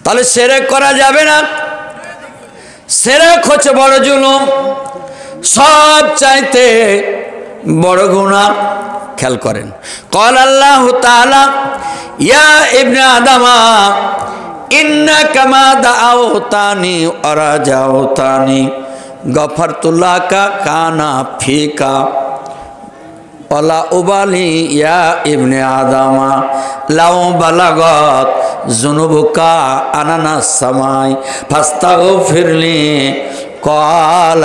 তাহলে শিরক করা যাবে না। শিরক হচ্ছে বড় জুলুম, সব চাইতে বড় গুনাহ। খেয়াল করেন, قال الله تعالى يا ابن آدم إنك ما دعوتني ورجوتني غفرت لك كان فيك ولا أبالي يا ابن آدم لو بلغت ذنوبك عنان السماء فاستغفر لي قال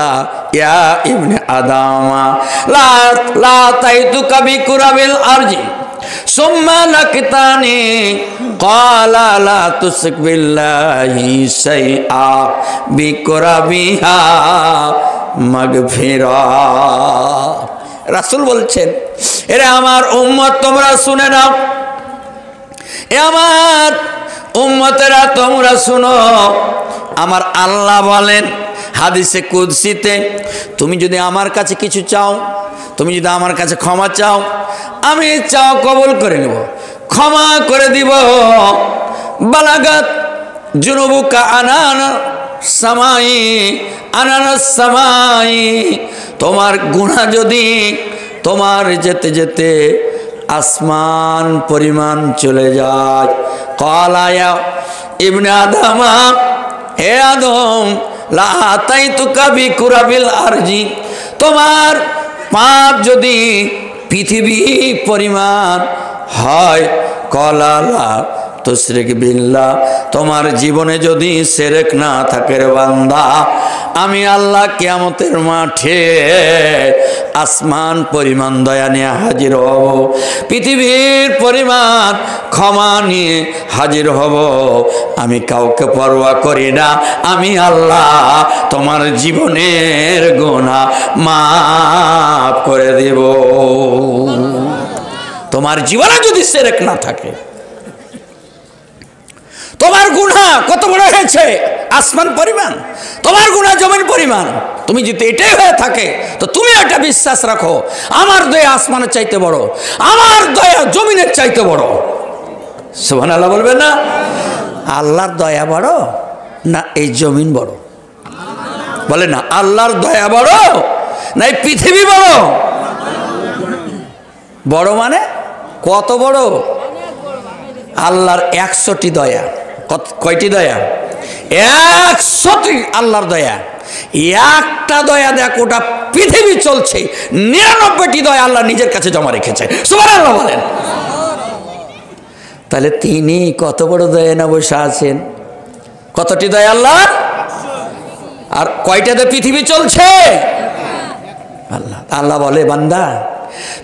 يا ابن آدم لا أتيتك بقرب الأرض ثم لقيتني قال لا تشرك بالله شيئا بقربها مغفرة। রাসূল বলছেন, এরে আমার উম্মত তোমরা শুনে নাও, এ আমার উম্মতেরা তোমরা শুনো। আমার আল্লাহ বলেন হাদিসে কুদসিতে, তুমি যদি আমার কাছে কিছু চাও, তুমি যদি আমার কাছে ক্ষমা চাও, আমি চাও কবুল করে নেব, ক্ষমা করে দিব। বালাগাত জুনুবুকা আনানা সামাই, আনানা সামাই, তোমার গুনাহ যদি তোমার যেতে যেতে আসমান পরিমাণ চলে যায়। ক্বালা ইয়া ইবনে আদম, হে আদম, লা আতাইতুকা বিকুরাবিল আরজি, তোমার পাপ যদি পৃথিবী পরিমাণ হয়, ক্বালা লা তুশরিক বিল্লাহ, তোমার জীবনে যদি শিরক না থাকে রে বান্দা, আমি আল্লাহ কিয়ামতের মাঠে আসমান পরিমাণ দয়া নিয়ে হাজির হব, পৃথিবীর পরিমাণ ক্ষমা নিয়ে হাজির হব। আমি কাউকে পরোয়া করি না, আমি আল্লাহ তোমার জীবনের গুনাহ মাফ করে দেব। তোমার জীবনে যদি শিরক না থাকে, তোমার গুনাহ কত বড় হয়েছে, আসমান পরিমাণ, তোমার গুনাহ জমিন পরিমাণ। তুমি যদি এটাই হয়ে থাকে তো তুমি একটা বিশ্বাস রাখো, আমার দয়া আসমানের চাইতে বড়, আমার দয়া জমিনের চাইতে বড়। সুবহানাল্লাহ বলবেন না? আল্লাহর দয়া বড় না এই জমিন বড়? বলে না, আল্লাহর দয়া বড় না এই পৃথিবী বড়? বড় মানে কত বড়? আল্লাহর 100টি দয়া। কয়টি দয়া? 100টি আল্লাহর দয়া। একটা দয়া দেখ ওটা পৃথিবী চলছে, 99টি দয়া আল্লাহ নিজের কাছে জমা রেখেছে। সুবহানাল্লাহ বলেন। তাহলে তিনি কত বড় দয়া না বসে আছেন। কতটি দয়া আল্লাহর? আর কয়টাতে পৃথিবী চলছে? আল্লাহ আল্লাহ বলে, বান্দা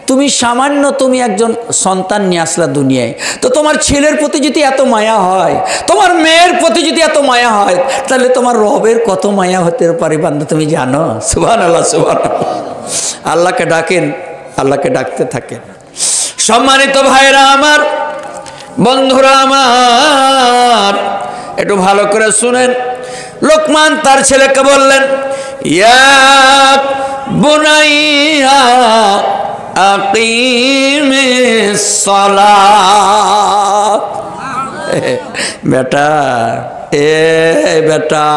তুমি সামান্য, তুমি একজন সন্তান নিয়ে আসলা দুনিয়ায়, তো তোমার ছেলের প্রতি যদি এত মায়া হয়, তোমার মেয়ের প্রতি যদি এত মায়া হয়, তাহলে তোমার রবের কত মায়া হতে পারে বান্দা, তুমি জানো? সুবহানাল্লাহ, সুবহানাল্লাহ। আল্লাহকে ডাকেন, আল্লাহকে ডাকতে থাকেন। সম্মানিত ভাইরা আমার, বন্ধুরা আমার, একটু ভালো করে শুনেন। লোকমান তার ছেলেকে বললেন, ইয়া বুনাইয়া আকিমিস সালাত। বেটা, বেটা,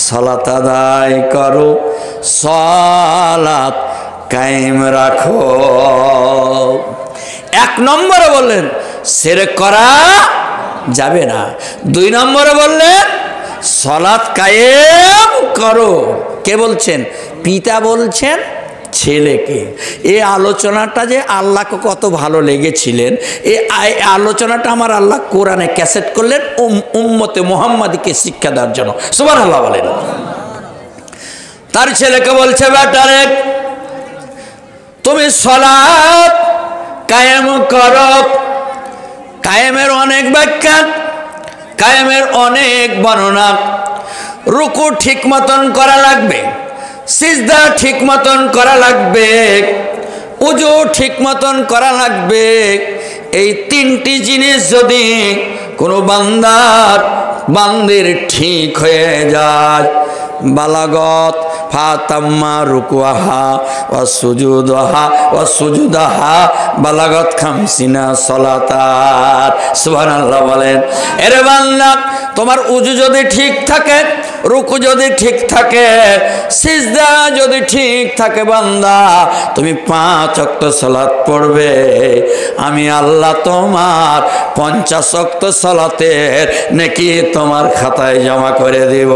সালাত আদায় করো, সালাত কায়েম রাখো। 1 নম্বরে বললেন শিরক করা যাবে না। 2 নম্বরে বললেন সালাত কায়েম করো। কে বলছেন? পিতা বলছেন ছেলেকে। এই আলোচনাটা যে আল্লাহকে কত ভালো লেগেছিলেন, এই আলোচনাটা আমার আল্লাহ কোরআনে ক্যাসেট করলেন উম্মতে মুহাম্মাদীকে শিক্ষা দেওয়ার জন্য। সুবহানাল্লাহ বলেন। তার ছেলেকে বলছে, বেটারে তুমি সালাত কায়েম করো। কায়েমের অনেক ব্যাখ্যা, কায়েমের অনেক বর্ণনা। রুকু ঠিক মতন করা লাগবে, সিজদা ঠিক মতন করা লাগবে, উজু ঠিক মতন করা লাগবে। এই 3টি জিনিস যদি কোনো বান্দির ঠিক হয়ে যায়, বালাগত ফাতাম্মা রুকুহা ওয়া সুজুদহা ওয়া সুজুদাহা বালাগত 50 সালাতাত। সুবহানাল্লাহ বলেন। এরে বান্দা, তোমার উজু যদি ঠিক থাকে, রুকু যদি ঠিক থাকে, সিজদা যদি ঠিক থাকে, বান্দা তুমি 5 ওয়াক্ত সালাত পড়বে, আমি আল্লাহ তোমার 50 ওয়াক্ত সালাতের নেকি তোমার খাতায় জমা করে দেব।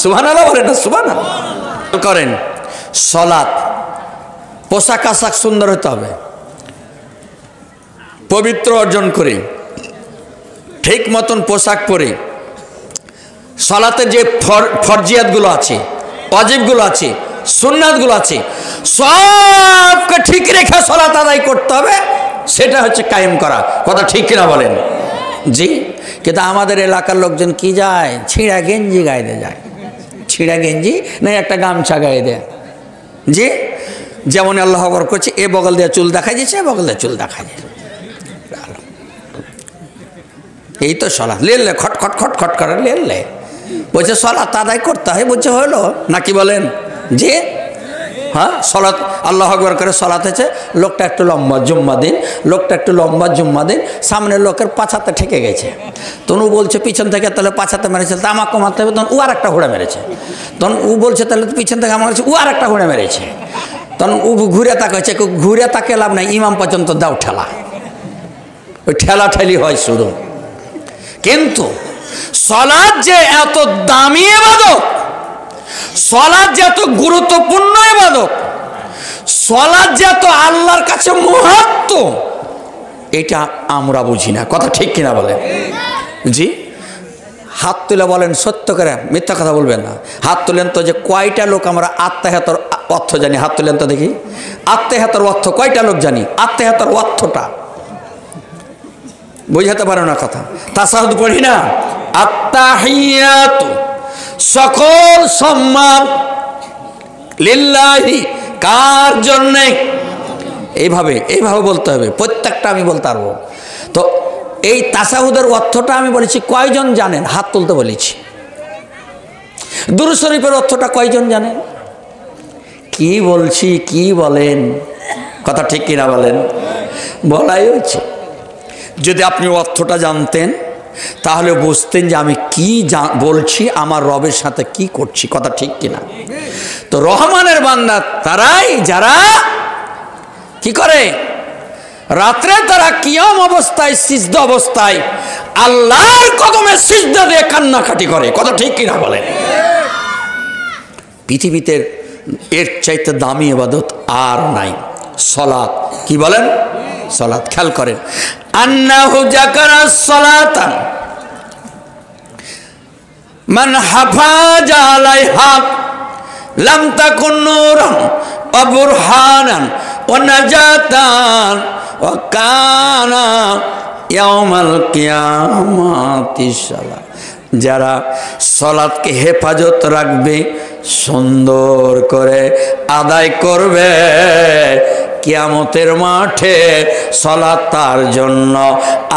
সুবহানাল্লাহ বলেন না? সুবহানাল্লাহ করেন। সালাত, পোশাক আশাক সুন্দর হতে হবে, পবিত্র অর্জন করে ঠিক মতন পোশাক পরে সালাতের যে ফরজিয়াতগুলো আছে, ওয়াজিবগুলো আছে, সুন্নাতগুলো আছে, সবকে ঠিক রেখে সালাত আদায় করতে হবে। সেটা হচ্ছে কায়েম করা। কথা ঠিক কিনা বলেন? জি। কিন্তু আমাদের এলাকার লোকজন কি যায়, ছিঁড়া গেঞ্জি গায়ে দিয়ে যায়। ছিঁড়া গেঞ্জি না একটা গামছা গায়ে দেয়। জি, যেমন আল্লাহ আকবার করছে, এ বগল দিয়ে চুল দেখা যাচ্ছে, এ বগল দিয়ে চুল দেখা যাচ্ছে। এই তো সালাত। লেলে খটখট খটখট করে লেলে বলছে সালাত আদায় করতে হয়। বলছে হলো নাকি বলেন? যে হ্যাঁ, সালাত আল্লাহু আকবার করে সালাত হয়েছে। লোকটা একটু লম্বা জুম্মা দিন, লোকটা একটু লম্বা জুম্মা দিন, সামনের লোকের পাছাতে ঠেকে গেছে। তখন ও বলছে পিছন থেকে তাহলে পাছাতে মেরেছে, তা আমাকে মারতে হবে। তখন ও আর একটা ঘোড়া মেরেছে। তখন ও বলছে তাহলে পিছন থেকে আমার ও আর একটা ঘোড়া মেরেছে। তখন ও ঘুরে তাকাচ্ছে, ঘুরে তাকে লাভ নাই, ইমাম পর্যন্ত দাও ঠেলা। ওই ঠেলা ঠেলি হয় শুরু। কিন্তু সালাত যে এত দামি ইবাদত, সালাত যে এত গুরুত্বপূর্ণ ইবাদত, সালাত যে এত আল্লাহর কাছে মহত্ব, এটা আমরা বুঝি না। কথা ঠিক কিনা বলেন? জি। হাত তুলে বলেন, সত্য করে, মিথ্যা কথা বলবেন না। হাত তুলেন তো যে কয়টা লোক আমরা আত্মাহাতর অর্থ জানি? হাত তুলেন তো দেখি। আত্মাহাতর অর্থ কয়টা লোক জানি? আত্মাহাতর অর্থটা বুঝাতে পারো না কথা। তাশাহুদ পড়ি না, আত্তাহিয়াতু, সকল সম্মান লিল্লাহি, কার জন্যে? এইভাবে বলতে হবে। প্রত্যেকটা আমি বলতে পারবো। তো এই তাশাহুদের অর্থটা আমি বলেছি কয়জন জানেন? হাত তুলতে বলেছি। দুরূদ শরীফের অর্থটা কয়জন জানেন? কি বলছি, কি বলেন? কথা ঠিক কিনা বলেন? বলাই হচ্ছে। যদি আপনি অর্থটা জানতেন তাহলে বুঝতেন যে আমি কি বলছি, আমার রবের সাথে কি করছি। কথা ঠিক কিনা? তো রহমানের বান্দা তারাই যারা কি করে, রাত্রে তারা কিয়াম অবস্থায়, সিজদা অবস্থায় আল্লাহর কদমে সিজদা দিয়ে কান্নাকাটি করে। কথা ঠিক কিনা বলেন? পৃথিবীতে এর চাইতে দামি ইবাদত আর নাই। সালাত, কি বলেন? সালাত। খেয়াল করেন, আন্নাহু যাকারা সালাতান মান হাফাজা আলাইহা লাম তাকুন নূরান ওয়া বুরহানান ওয়া নাজাতান ওয়া কানা ইয়াউমাল কিয়ামাতি সালাত। যারা সালাতকে হেফাজত রাখবে, সুন্দর করে আদায় করবে, কিয়ামতের মাঠে সালাত তার জন্য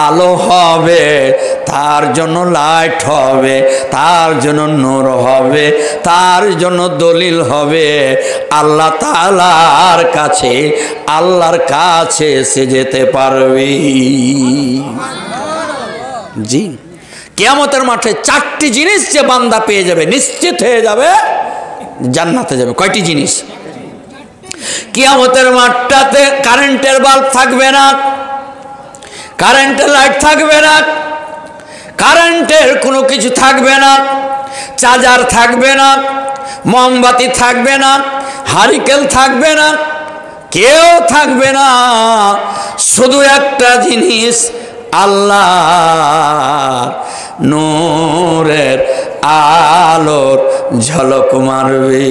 আলো হবে, তার জন্য লাইট হবে, তার জন্য নূর হবে, তার জন্য দলিল হবে। আল্লাহ তাআলার কাছে, আল্লাহর কাছে সে যেতে পারবে। জি, কিয়ামতের মাঠে চারটি জিনিস যে বান্দা পেয়ে যাবে, নিশ্চিত হয়ে যাবে জান্নাতে যাবে। কয়টি জিনিস? কিয়ামতের মাঠটাতে কারেন্টের বাল্ব থাকবে না, কারেন্টের লাইট থাকবে না, কারেন্টের কোনো কিছু থাকবে না, চার্জার থাকবে না, মোমবাতি থাকবে না, হারিকেল থাকবে না, কেউ থাকবে না। শুধু একটা জিনিস, আল্লাহ নূরের আলোর ঝলক মারবে।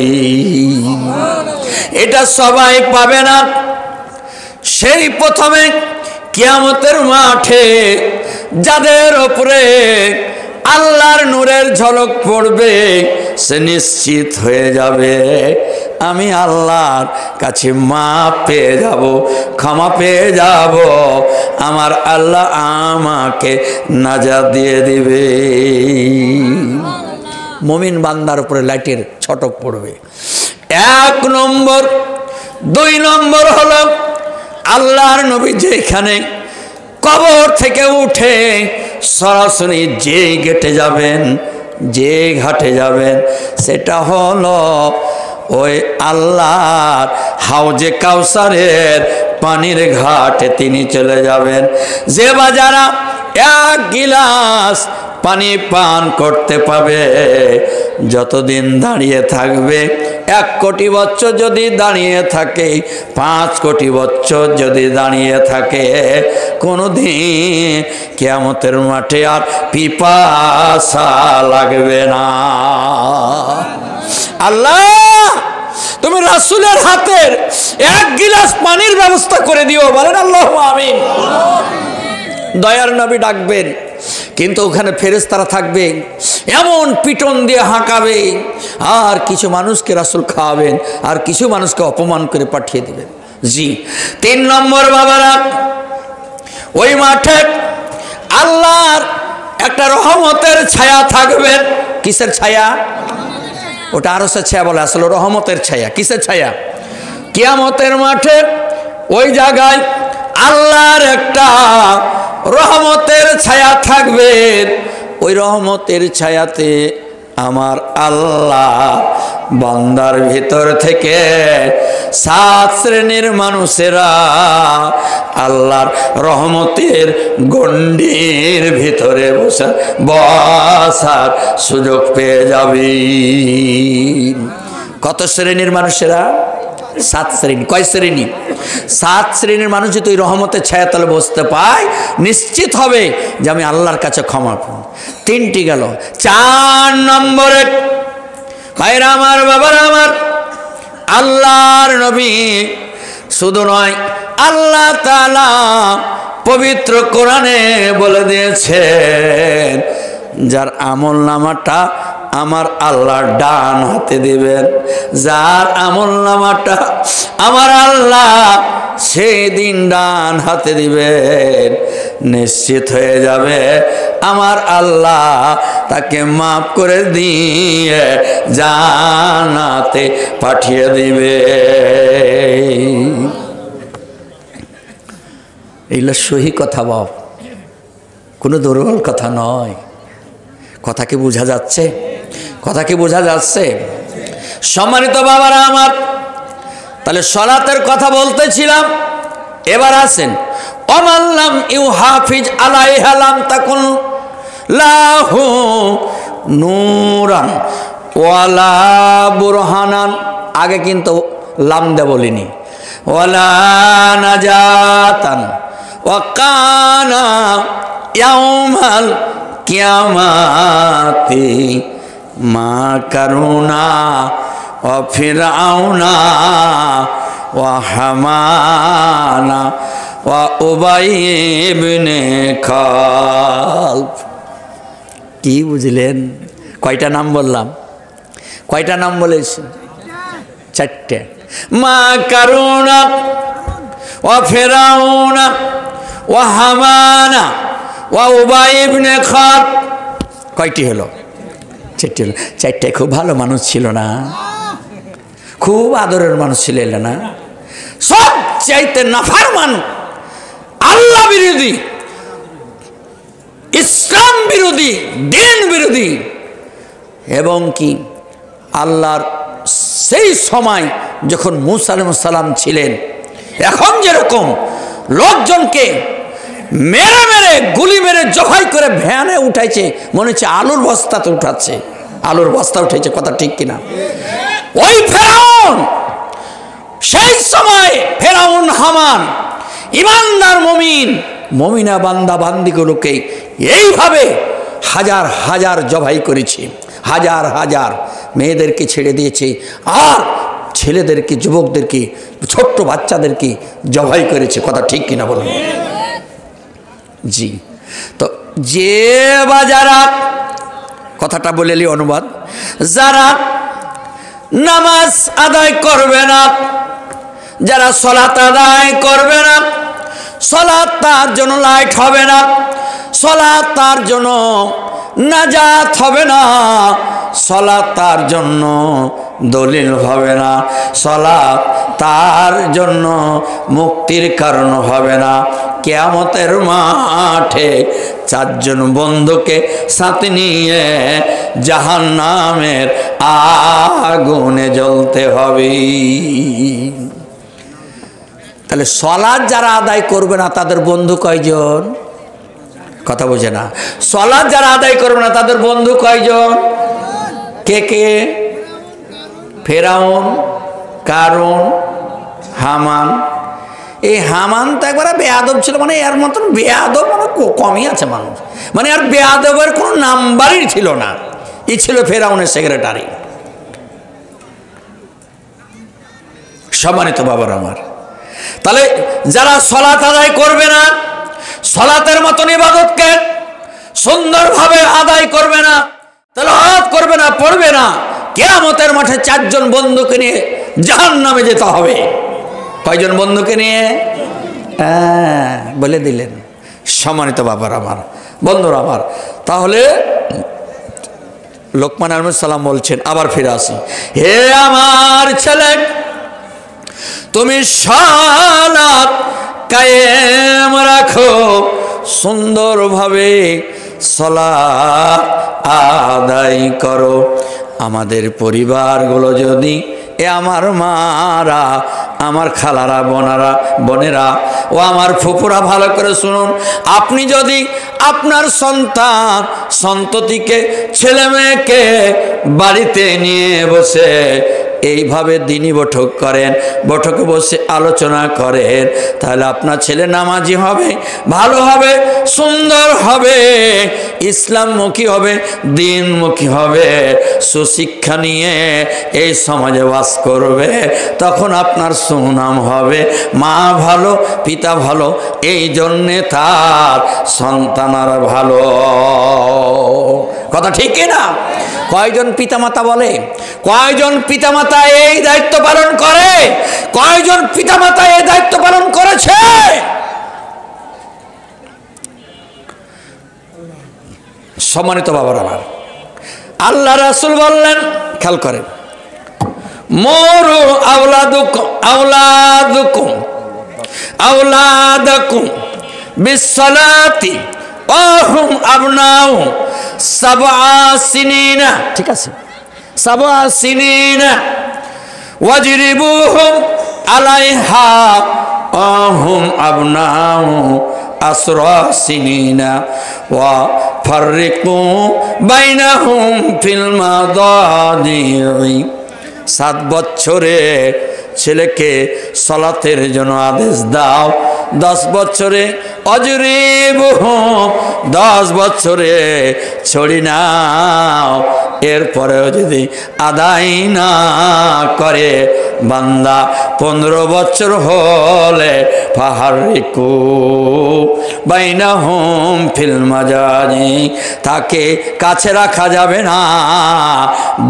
এটা সবাই পাবে না। সেই প্রথমে কিয়ামতের মাঠে যাদের উপরে আল্লাহর নূরের ঝলক পড়বে, সে নিশ্চিত হয়ে যাবে আমি আল্লাহর কাছে মাপ পেয়ে যাব, ক্ষমা পেয়ে যাব, আমার আল্লাহ আমাকে নাজাত দিয়ে দিবে। মুমিন বান্দার উপরে লাইটের ছটক পড়বে। এক নম্বর। দুই নম্বর হলো আল্লাহর নবী যেখানে কবর থেকে উঠে সরাসরি যে গেটে যাবেন, যে ঘাটে যাবেন, সেটা হলো ওই আল্লাহর হাউজে কাউসারের পানির ঘাটে তিনি চলে যাবেন। যে বাজারা এক গিলাস পানি পান করতে পাবে, যতদিন দাঁড়িয়ে থাকবে, 1 কোটি বছর যদি দাঁড়িয়ে থাকে, 5 কোটি বছর যদি দাঁড়িয়ে থাকে, কোনোদিন কিয়ামতের মাঠে আর পিপাসা লাগবে না। আল্লাহ, তুমি রাসূলের হাতের 1 গিলাস পানির ব্যবস্থা করে দিও। বলেন আল্লাহুম্মা আমিন। দয়ার নবী ডাকবেন, কিন্তু ওখানে ফেরেশতারা থাকবে, এমন পিটন দিয়ে হাঁকাবে, আর কিছু মানুষকে রাসূল খাওয়াবেন, আর কিছু মানুষকে অপমান করে পাঠিয়ে দেবেন। জি। 3 নম্বর বাবারা, ওই মাঠে আল্লাহর একটা রহমতের ছায়া থাকবে। কিসের ছায়া? ওটা আরশের ছায়া বলে, আসলে রহমতের ছায়া। কিসের ছায়া? কিয়ামতের মাঠে ওই জায়গায় আল্লাহর একটা রহমতের ছায়া থাকবে। ওই রহমতের ছায়াতে আমার আল্লাহ বান্দার ভিতর থেকে 7 শ্রেণীর মানুষেরা আল্লাহর রহমতের গণ্ডির ভিতরে বসার সুযোগ পেয়ে যাবে। কত শ্রেণীর মানুষেরা? 7 শ্রেণী। কয় শ্রেণী? 7 শ্রেণীর মানুষ যদি ওই রহমতের ছায়াতলে বসতে পায়, নিশ্চিত হবে যে আমি আল্লাহর কাছে ক্ষমা পাবো। 3টি গেল। 4 নম্বরে ভাইরা আমার, বাবারা আমার, আল্লাহর নবী শুধু নয়, আল্লাহ তাআলা পবিত্র কোরআনে বলে দিয়েছেন যার আমল নামাটা আমার আল্লাহ ডান হাতে দিবেন, যার আমল নামাটা আমার আল্লাহ সেদিন ডান হাতে দিবেন, নিশ্চিত হয়ে যাবে আমার আল্লাহ তাকে মাফ করে দিয়ে জান্নাতে পাঠিয়ে দিবে। এইগুলো সহি কথা বাপ, কোনো দুর্বল কথা নয়। কথা কি বোঝা যাচ্ছে? কথা কি বোঝা যাচ্ছে? সম্মানিত বাবারা আমার, তাহলে সলাতের কথা বলতেছিলাম। এবার আসেন, অমাল্লাম ইউ হাফিজ আলাইহা লাম তাকুন লাহু নূরান ওয়ালা বুরহানান। আগে কিন্তু লাম দে বলিনি। ওয়ালা নাজাতান ওয়া কানা ইয়াউমাল কিয়ামাতি মা কারুনা ওয়া ফিরআউনা ওয়া হামানা ওয়া উবাই ইবনে খালফ। কি বুঝলেন? কয়টা নাম বললাম? কয়টা নাম বলেছি? চারটে। মা কারুনা ওয়া ফিরআউনা ওয়া হামানা ওয়া উবাই ইবনে খালফ। কয়টি হলো? চারটি হলো। চারটায় খুব ভালো মানুষ ছিল না? খুব আদরের মানুষ ছিল না? সব চাইতে নাফরমান, আল্লাহ বিরোধী, ইসলাম বিরোধী, দিন বিরোধী, এবং কি আল্লাহর সেই সময় যখন মুসা আলাইহিস সালাম ছিলেন, এখন যেরকম লোকজনকে মেরে মেরে গুলি মেরে জবাই করে ভ্যানে উঠাইছে, মনে হচ্ছে আলুর বস্তাতে উঠাচ্ছে, আলুর বস্তা উঠাইছে। কথা ঠিক কিনা? ওই ফেরাউন, সেই সময় ফেরাউন, হামান, ইমানদার মমিনা বান্দা বান্দিগুলোকে এইভাবে হাজার হাজার জবাই করেছে, হাজার হাজার মেয়েদেরকে ছেড়ে দিয়েছে, আর ছেলেদেরকে, যুবকদেরকে, ছোট্ট বাচ্চাদেরকে জবাই করেছে। কথা ঠিক কিনা বলুন? জি। তো যে বা যারা, কথাটা বলেলি অনুবাদ, যারা নামাজ আদায় করবে না, যারা সলাত আদায় করবে না, সলাত তার জন্য লাইট হবে না, সলাত তার জন্য নাজাত হবে না, সলাত তার জন্য দলিল হবে না, সলাত তার জন্য মুক্তির কারণ হবে না। কিয়ামতের মাঠে চারজন বন্ধুকে সাথে নিয়ে জাহান্নামের আগুনে জ্বলতে হবে। তাহলে সলাত যারা আদায় করবে না তাদের বন্ধু কয়জন? কথা বোঝে না। সলাত যারা আদায় করবে না তাদের বন্ধু কয়জন? কে কে? ফেরাউন, কারুন, হামান। এই হামান তো একবারে বেয়াদব ছিল, মানে এর মতন বেয়াদব মানে কমই আছে মানুষ, মানে আর বেয়াদবের কোনো নাম্বারই ছিল না। এই ছিল ফেরাউনের সেক্রেটারি। সম্মানিত বাবার আমার, তাহলে যারা সলাত আদায় করবে না, সলাতের মতন ইবাদতকে সুন্দরভাবে আদায় করবে না, তেলাওয়াত করবে না, পড়বে না, কিয়ামতের মাঠে চারজন বন্ধুকে নিয়ে জাহান্নামে যেতে হবে। কয়জন বন্ধুকে নিয়ে? বলে দিলেন। সম্মানিত বাবার আমার, বন্ধুরা আমার, তাহলে লোকমান আলাইহিস সালাম বলছেন, আবার ফিরে আসি, হে আমার ছেলে, তুমি সালাত কায়েম রাখো, সুন্দরভাবে সালাত আদায় করো। আমাদের পরিবারগুলো যদি, আমার মারা, আমার খালারা, বোনেরা ও আমার ফুপুরা ভালো করে শুনুন, আপনি যদি আপনার সন্তান সন্ততিকে, ছেলে মেয়েকে বাড়িতে নিয়ে বসে এইভাবে দিনই বৈঠক করেন, বৈঠকে বসে আলোচনা করেন, তাহলে আপনার ছেলে নামাজি হবে, ভালো হবে, সুন্দর হবে, ইসলামমুখী হবে, দিনমুখী হবে, সুশিক্ষা নিয়ে এই সমাজে বাস করবে। তখন আপনার সুনাম হবে। মা ভালো, পিতা ভালো, এই জন্যে তার সন্তানার ভালো। কথা ঠিক না? কয়জন পিতামাতা বলে, কয়জন পিতামাতা এই দায়িত্ব পালন করে, কয়জন পিতামাতা এই দায়িত্ব পালন করেছে? সম্মানিত বাবার আমার, আল্লাহ রাসূল বললেন, খেয়াল করেন, মোরু আওলাদাকুম বিসসালাতি ওয়াহুম আবনাউ সাবআ সিনিনা, ঠিক আছে, সাবআ সিনিনা ওয়াজরিবুহুম আলাইহা ওয়াহুম আবনাউ আসরা সিনিনা ওয়া ফাররিকু বাইনাহুম ফিল মাদাদি'i। 7 বছরে ছেলেকে সালাতের জন্য আদেশ দাও, 10 বছরে অজরিবুহুম, 10 বছরে ছড়ি নাও। এরপরেও যদি আদায় না করে বান্দা, 15 বছর হলে ফাহারিকু বাইনাহুম ফিল মাজাজি, তাকে কাছে রাখা যাবে না,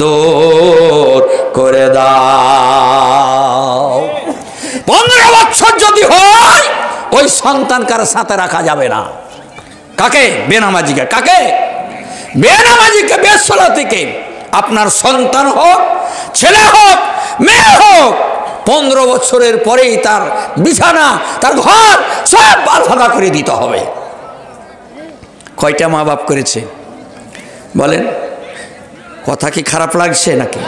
দূর করে দাও। 15 বছর যদি হয় ওই সন্তান কার সাথে রাখা যাবে না। কাকে? বেনামাজিকে। কাকে? বেনামাজিকে, বেসলাতিকে। আপনার সন্তান হোক, ছেলে হোক, মেয়ে হোক, 15 বছরের পরেই তার বিছানা, তার ঘর সব বাধা করে দিতে হবে। কয়টা মা বাপ করেছে বলেন? কথা কি খারাপ লাগছে নাকি?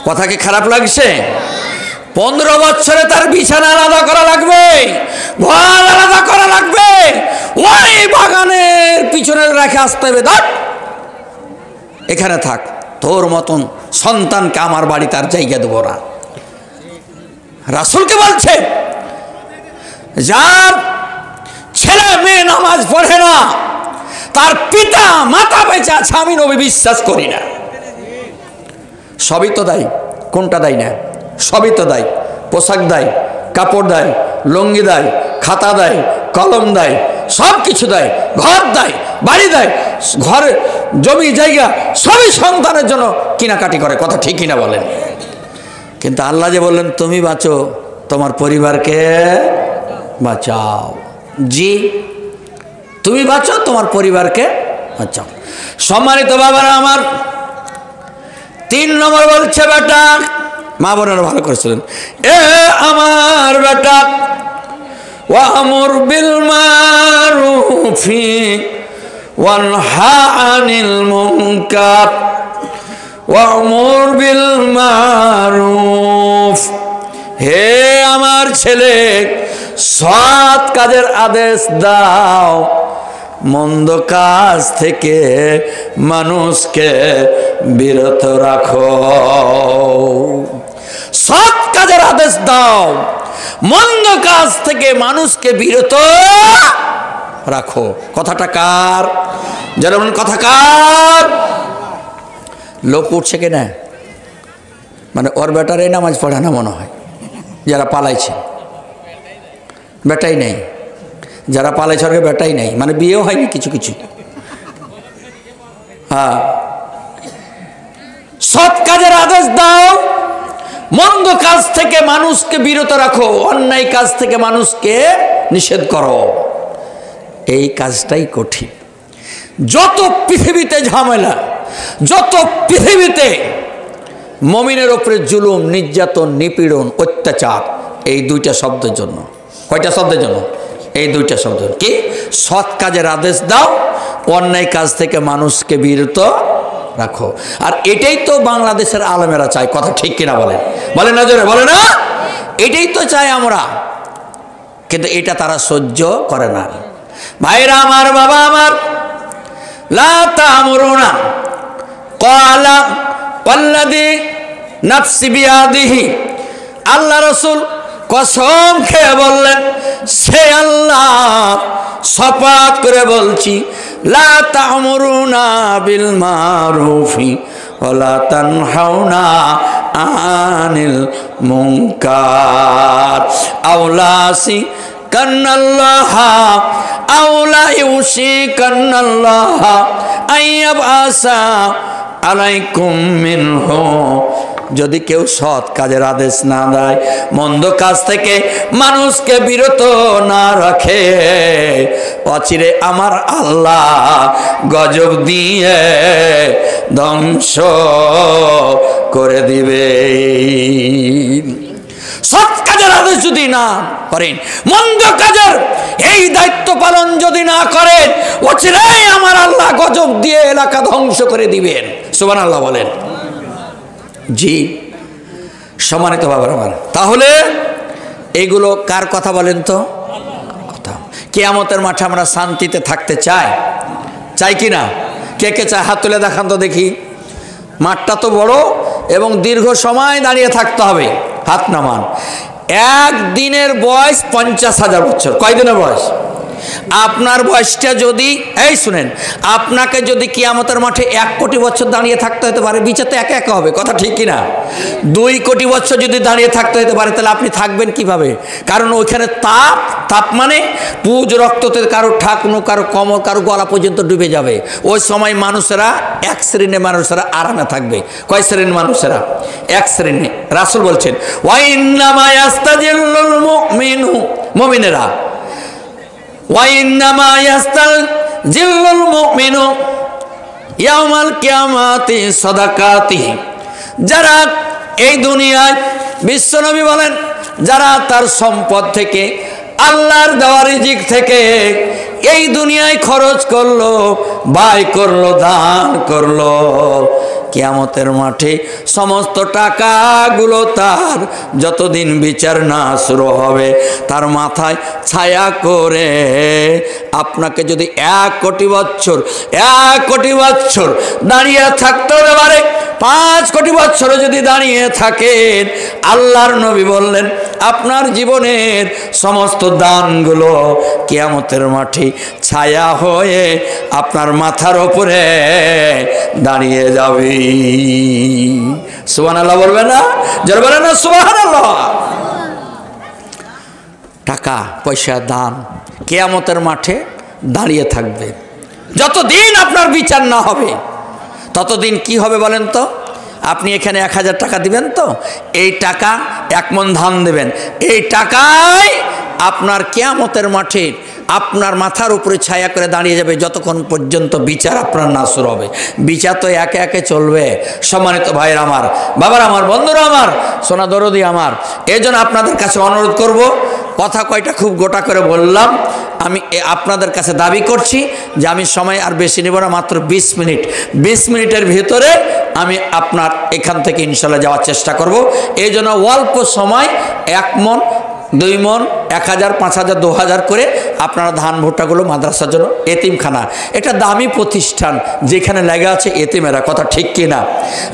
কথা কি খারাপ লাগছে? 15 বছরে তার বিছানা আলাদা করা লাগবে, ঘর আলাদা করা লাগবে, ওই বাগানের পিছনে রেখে আসতে হবে, ধর এখানে থাক, তোর মতন সন্তানকে আমার বাড়ি তার জায়গা দেবো না। রাসূলকে বলছে, যার ছেলে মেয়ে নামাজ পড়ে না, তার পিতা মাতা বেঁচে আছে আমি নবী বিশ্বাস করি না। সবই তো দেয়, কোনটা দেয় না? সবই তো দেয়। পোশাক দেয়, কাপড় দেয়, লুঙ্গি দেয়, খাতা দেয়, কলম দেয়, সব কিছু দেয়, ঘর দেয়, বাড়ি দেয়, ঘরে জমি জায়গা সবই সন্তানের জন্য কিনাকাটি করে। কথা ঠিক কিনা বলেন? কিন্তু আল্লাহ যে বললেন তুমি বাঁচো, তোমার পরিবারকে বাঁচাও। জি, তুমি বাঁচো, তোমার পরিবারকে বাঁচাও। সম্মানিত বাবারা আমার, 3 নম্বর বলছে বেটা, মা বোনেরা ভালো করেছিলেন, এ আমার বেটা, ওয়ামুর বিল মারুফি ওয়ানহা আনিল মুনকার, ওয়ামুর বিল মারুফ। হে আমার ছেলে, সৎ কাজের আদেশ দাও, মন্দ কাজ থেকে মানুষকে বিরত রাখো। সৎ কাজের আদেশ দাও, মন্দ কাজ থেকে মানুষকে বিরত রাখো। কথাটা কার? যেমন কথা কার? লোক উঠছে কিনা? মানে ওর বেটারে নামাজ পড়ে না মনে হয়, যারা পালাইছে বেটাই নেই, যারা পালাইছে ওর বেটাই নেই, মানে বিয়েও হয়নি কিছু কিছু। হ্যাঁ, সৎ কাজের আদেশ দাও, মন্দ কাজ থেকে মানুষকে বিরত রাখো, অন্যায় কাজ থেকে মানুষকে নিষেধ করো। এই কাজটাই কঠিন। যত পৃথিবীতে ঝামেলা, যত পৃথিবীতে মুমিনের উপরে জুলুম, নির্যাতন, নিপীড়ন, অত্যাচার, এই 2টা শব্দের জন্য। কয়টা শব্দের জন্য? এই 2টা শব্দ। কি? সৎ কাজের আদেশ দাও, অন্যায় কাজ থেকে মানুষকে বিরত রাখো। আর এটাই তো বাংলাদেশের আলেমেরা চায়। কথা ঠিক কিনা বলেন? বলে না জোরে? বলে না? এটাই তো চাই আমরা, কিন্তু এটা তারা সহ্য করে না। ভাইরা আমার, বাবা আমার, লা তা'মুরুনা ক্বালা ওয়াল্লাযী নাফসি বিয়াদিহি, আল্লাহ রসুল কসম খেয়ে বললেন, সে আল্লাহ শপথ করে বলছি, লা তা'মুরুনা বিল মারুফি ওয়ালা তানহাউনা আনিল মুনকার আওলাসি কান্নাল্লাহা আওলা ইউশিকান্নাল্লাহা আইয়াবআসা আলাইকুম মিনহু। যদি কেউ সৎ কাজের আদেশ না দেয়, মন্দ কাজ থেকে মানুষকে বিরত না রাখে, অচিরে আমার আল্লাহ গজব দিয়ে ধ্বংস করে দিবে। সৎ কাজের আদেশ যদি না করেন, মন্দ কাজের এই দায়িত্ব পালন যদি না করেন, অচিরেই আমার আল্লাহ গজব দিয়ে এলাকা ধ্বংস করে দিবেন। সুবহানাল্লাহ বলেন। জি সম্মানিত বাবার আমার, তাহলে এইগুলো কার কথা বলেন তো? কথা। কিয়ামতের মাঠে আমরা শান্তিতে থাকতে চাই, চাই কি না? কে কে চায় হাত তুলে দেখান তো দেখি। মাঠটা তো বড় এবং দীর্ঘ সময় দাঁড়িয়ে থাকতে হবে। হাত নামান। একদিনের বয়স 50,000 বছর। কয়দিনের বয়স? আপনার বয়সটা যদি, এই শুনেন, আপনাকে যদি কিয়ামতের মাঠে 1 কোটি বছর দাঁড়িয়ে থাকতে হতে পারে, বিচার তো একা একা হবে, কথা ঠিক কিনা? 2 কোটি বছর যদি দাঁড়িয়ে থাকতে হতে পারে, তাহলে আপনি থাকবেন কিভাবে? কারণ ওইখানে তাপ, তাপ মানে পুজ রক্ততে কারো ঠাকুনো, কারো কমর, কারো গলা পর্যন্ত ডুবে যাবে। ওই সময় মানুষেরা, এক শ্রেণীর মানুষেরা আরামে থাকবে। কয় শ্রেণীর মানুষেরা? এক শ্রেণী। রাসূল বলছেন, ওয়া ইন্নামা ইয়াস্তাজিল্লুল মুমিনু, মুমিনেরা, ওয়াইন্নামা ইয়াস্তাজিল্লুল মুমিনু ইয়াউমাল কিয়ামাতি সাদাকাতিহি। যারা এই দুনিয়ায়, বিশ্বনবী বলেন, যারা তার সম্পদ থেকে, আল্লাহর দেওয়া রিজিক থেকে এই দুনিয়ায় খরচ করলো, ব্যয় করলো, দান করলো, কিয়ামতের মাঠে সমস্ত টাকাগুলো তার যতদিন বিচার না শুরু হবে, তার মাথায় ছায়া করে আপনাকে যদি 1 কোটি বছর, 1 কোটি বছর দাঁড়িয়ে থাকতে পারে, 5 কোটি বছর যদি দাঁড়িয়ে থাকেন, আল্লাহর নবী বললেন আপনার জীবনের সমস্ত দানগুলো কিয়ামতের মাঠে ছায়া হয়ে আপনার মাথার উপরে দাঁড়িয়ে যাবে। সুবহানাল্লাহ বলবে না? জোরে বলেন না সুবহানাল্লাহ। টাকা পয়সা দান কিয়ামতের মাঠে দাঁড়িয়ে থাকবে। যতদিন আপনার বিচার না হবে ততদিন কি হবে বলেন তো? আপনি এখানে 1000 টাকা দিবেন তো, এই টাকা 1 মণ ধান দেবেন, এই টাকায় আপনার কিয়ামতের মাঠে আপনার মাথার উপরে ছায়া করে দাঁড়িয়ে যাবে যতক্ষণ পর্যন্ত বিচার আপনার না শুরু হবে। বিচার তো একে একে চলবে। সম্মানিত ভাইয়ের আমার, বাবার আমার, বন্ধুরা আমার, সোনা দরদি আমার, এই জন্য আপনাদের কাছে অনুরোধ করব, কথা কয়টা খুব গোটা করে বললাম। আমি আপনাদের কাছে দাবি করছি যে আমি সময় আর বেশি নেব না, মাত্র 20 মিনিট। 20 মিনিটের ভিতরে আমি আপনার এখান থেকে ইনশাল্লাহ যাওয়ার চেষ্টা করব। এই জন্য অল্প সময় 1 মণ, 2 মণ, 1000, 5000, 2000 করে আপনারা ধান ভুট্টাগুলো মাদ্রাসার জন্য, এতিমখানা, এটা দামি প্রতিষ্ঠান যেখানে লেগে আছে এতিমেরা, কথা ঠিক কি না?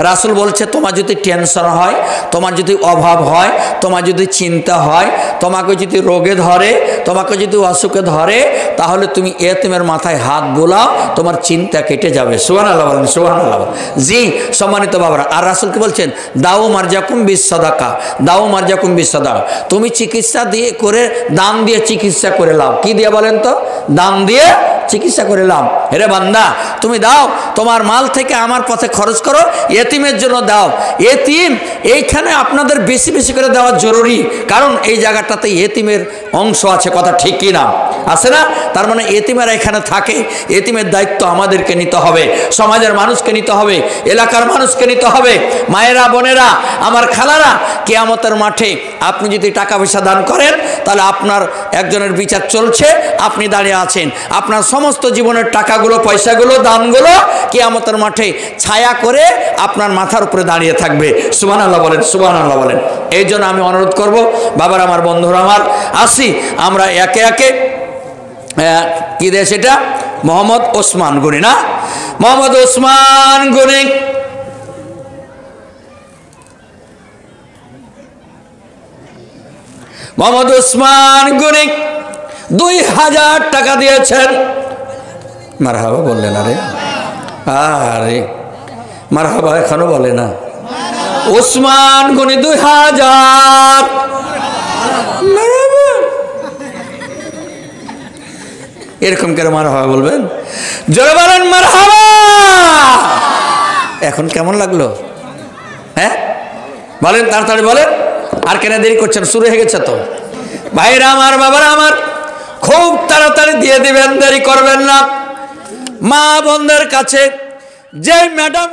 রাসূল বলছে তোমার যদি টেনশন হয়, তোমার যদি অভাব হয়, তোমার যদি চিন্তা হয়, তোমাকে যদি রোগে ধরে, তোমাকে যদি অসুখে ধরে, তাহলে তুমি এতিমের মাথায় হাত বোলাও, তোমার চিন্তা কেটে যাবে। সুবহানাল্লাহ বলেন, সুবহানাল্লাহ। জি সম্মানিত বাবারা, আর রাসূল কি বলছেন? দাও মারজাকুম বিসসাদাকা, দাও মারজাকুম বিসসাদাকা, তুমি চিকিৎসা দিয়ে করে, দান দিয়ে চিকিৎসা করে লাও। কি দিয়ে বলেন তো? দান দিয়ে চিকিৎসা করে লাও। হেরে বান্দা, তুমি দাও, তোমার মাল থেকে আমার পথে খরচ করো, এতিমের জন্য দাও। এতিম এইখানে আপনাদের বেশি বেশি করে দেওয়া জরুরি, কারণ এই জায়গাটাতে এতিমের অংশ আছে, কথা ঠিক কি না? আছে না? তার মানে এতিমেরা এখানে থাকে, এতিমের দায়িত্ব আমাদেরকে নিতে হবে, সমাজের মানুষকে নিতে হবে, এলাকার মানুষকে নিতে হবে। মায়েরা, বোনেরা, আমার খালারা, কিয়ামতের মাঠে আপনি যদি টাকা পয়সা দান করেন, তাহলে আপনার একজনের বিচার চলছে, আপনি দাঁড়িয়ে আছেন, আপনার সমস্ত জীবনের টাকাগুলো, পয়সাগুলো, দানগুলো কিয়ামতের মাঠে ছায়া করে আপনার মাথার উপরে দাঁড়িয়ে থাকবে। সুবহানাল্লাহ বলেন, সুবহানাল্লাহ বলেন। এই জন্য আমি অনুরোধ করব, বাবার আমার, বন্ধুরা আমার, আসি আমরা একে একে। কি দেশ এটা? মোহাম্মদ ওসমান গনি না? মোহাম্মদ ওসমান গনি মোহাম্মদ ওসমান গনি 2000 টাকা দিয়েছেন। মারহাবা বললেন? আরে আরে মারহাবা এখনো বলে না। ওসমান গনি 2000। এরকম করে মারহাবা বলবেন? জোরে বলেন মারহাবা। এখন কেমন লাগলো? হ্যাঁ বলেন, তাড়াতাড়ি বলেন। আর কেন দেরি করছেন? শুরু হয়ে গেছে তো। ভাইরা আমার, বাবারা আমার, খুব তাড়াতাড়ি দিয়ে দিবেন, দেরি করবেন না। মা বোনদের কাছে যে ম্যাডাম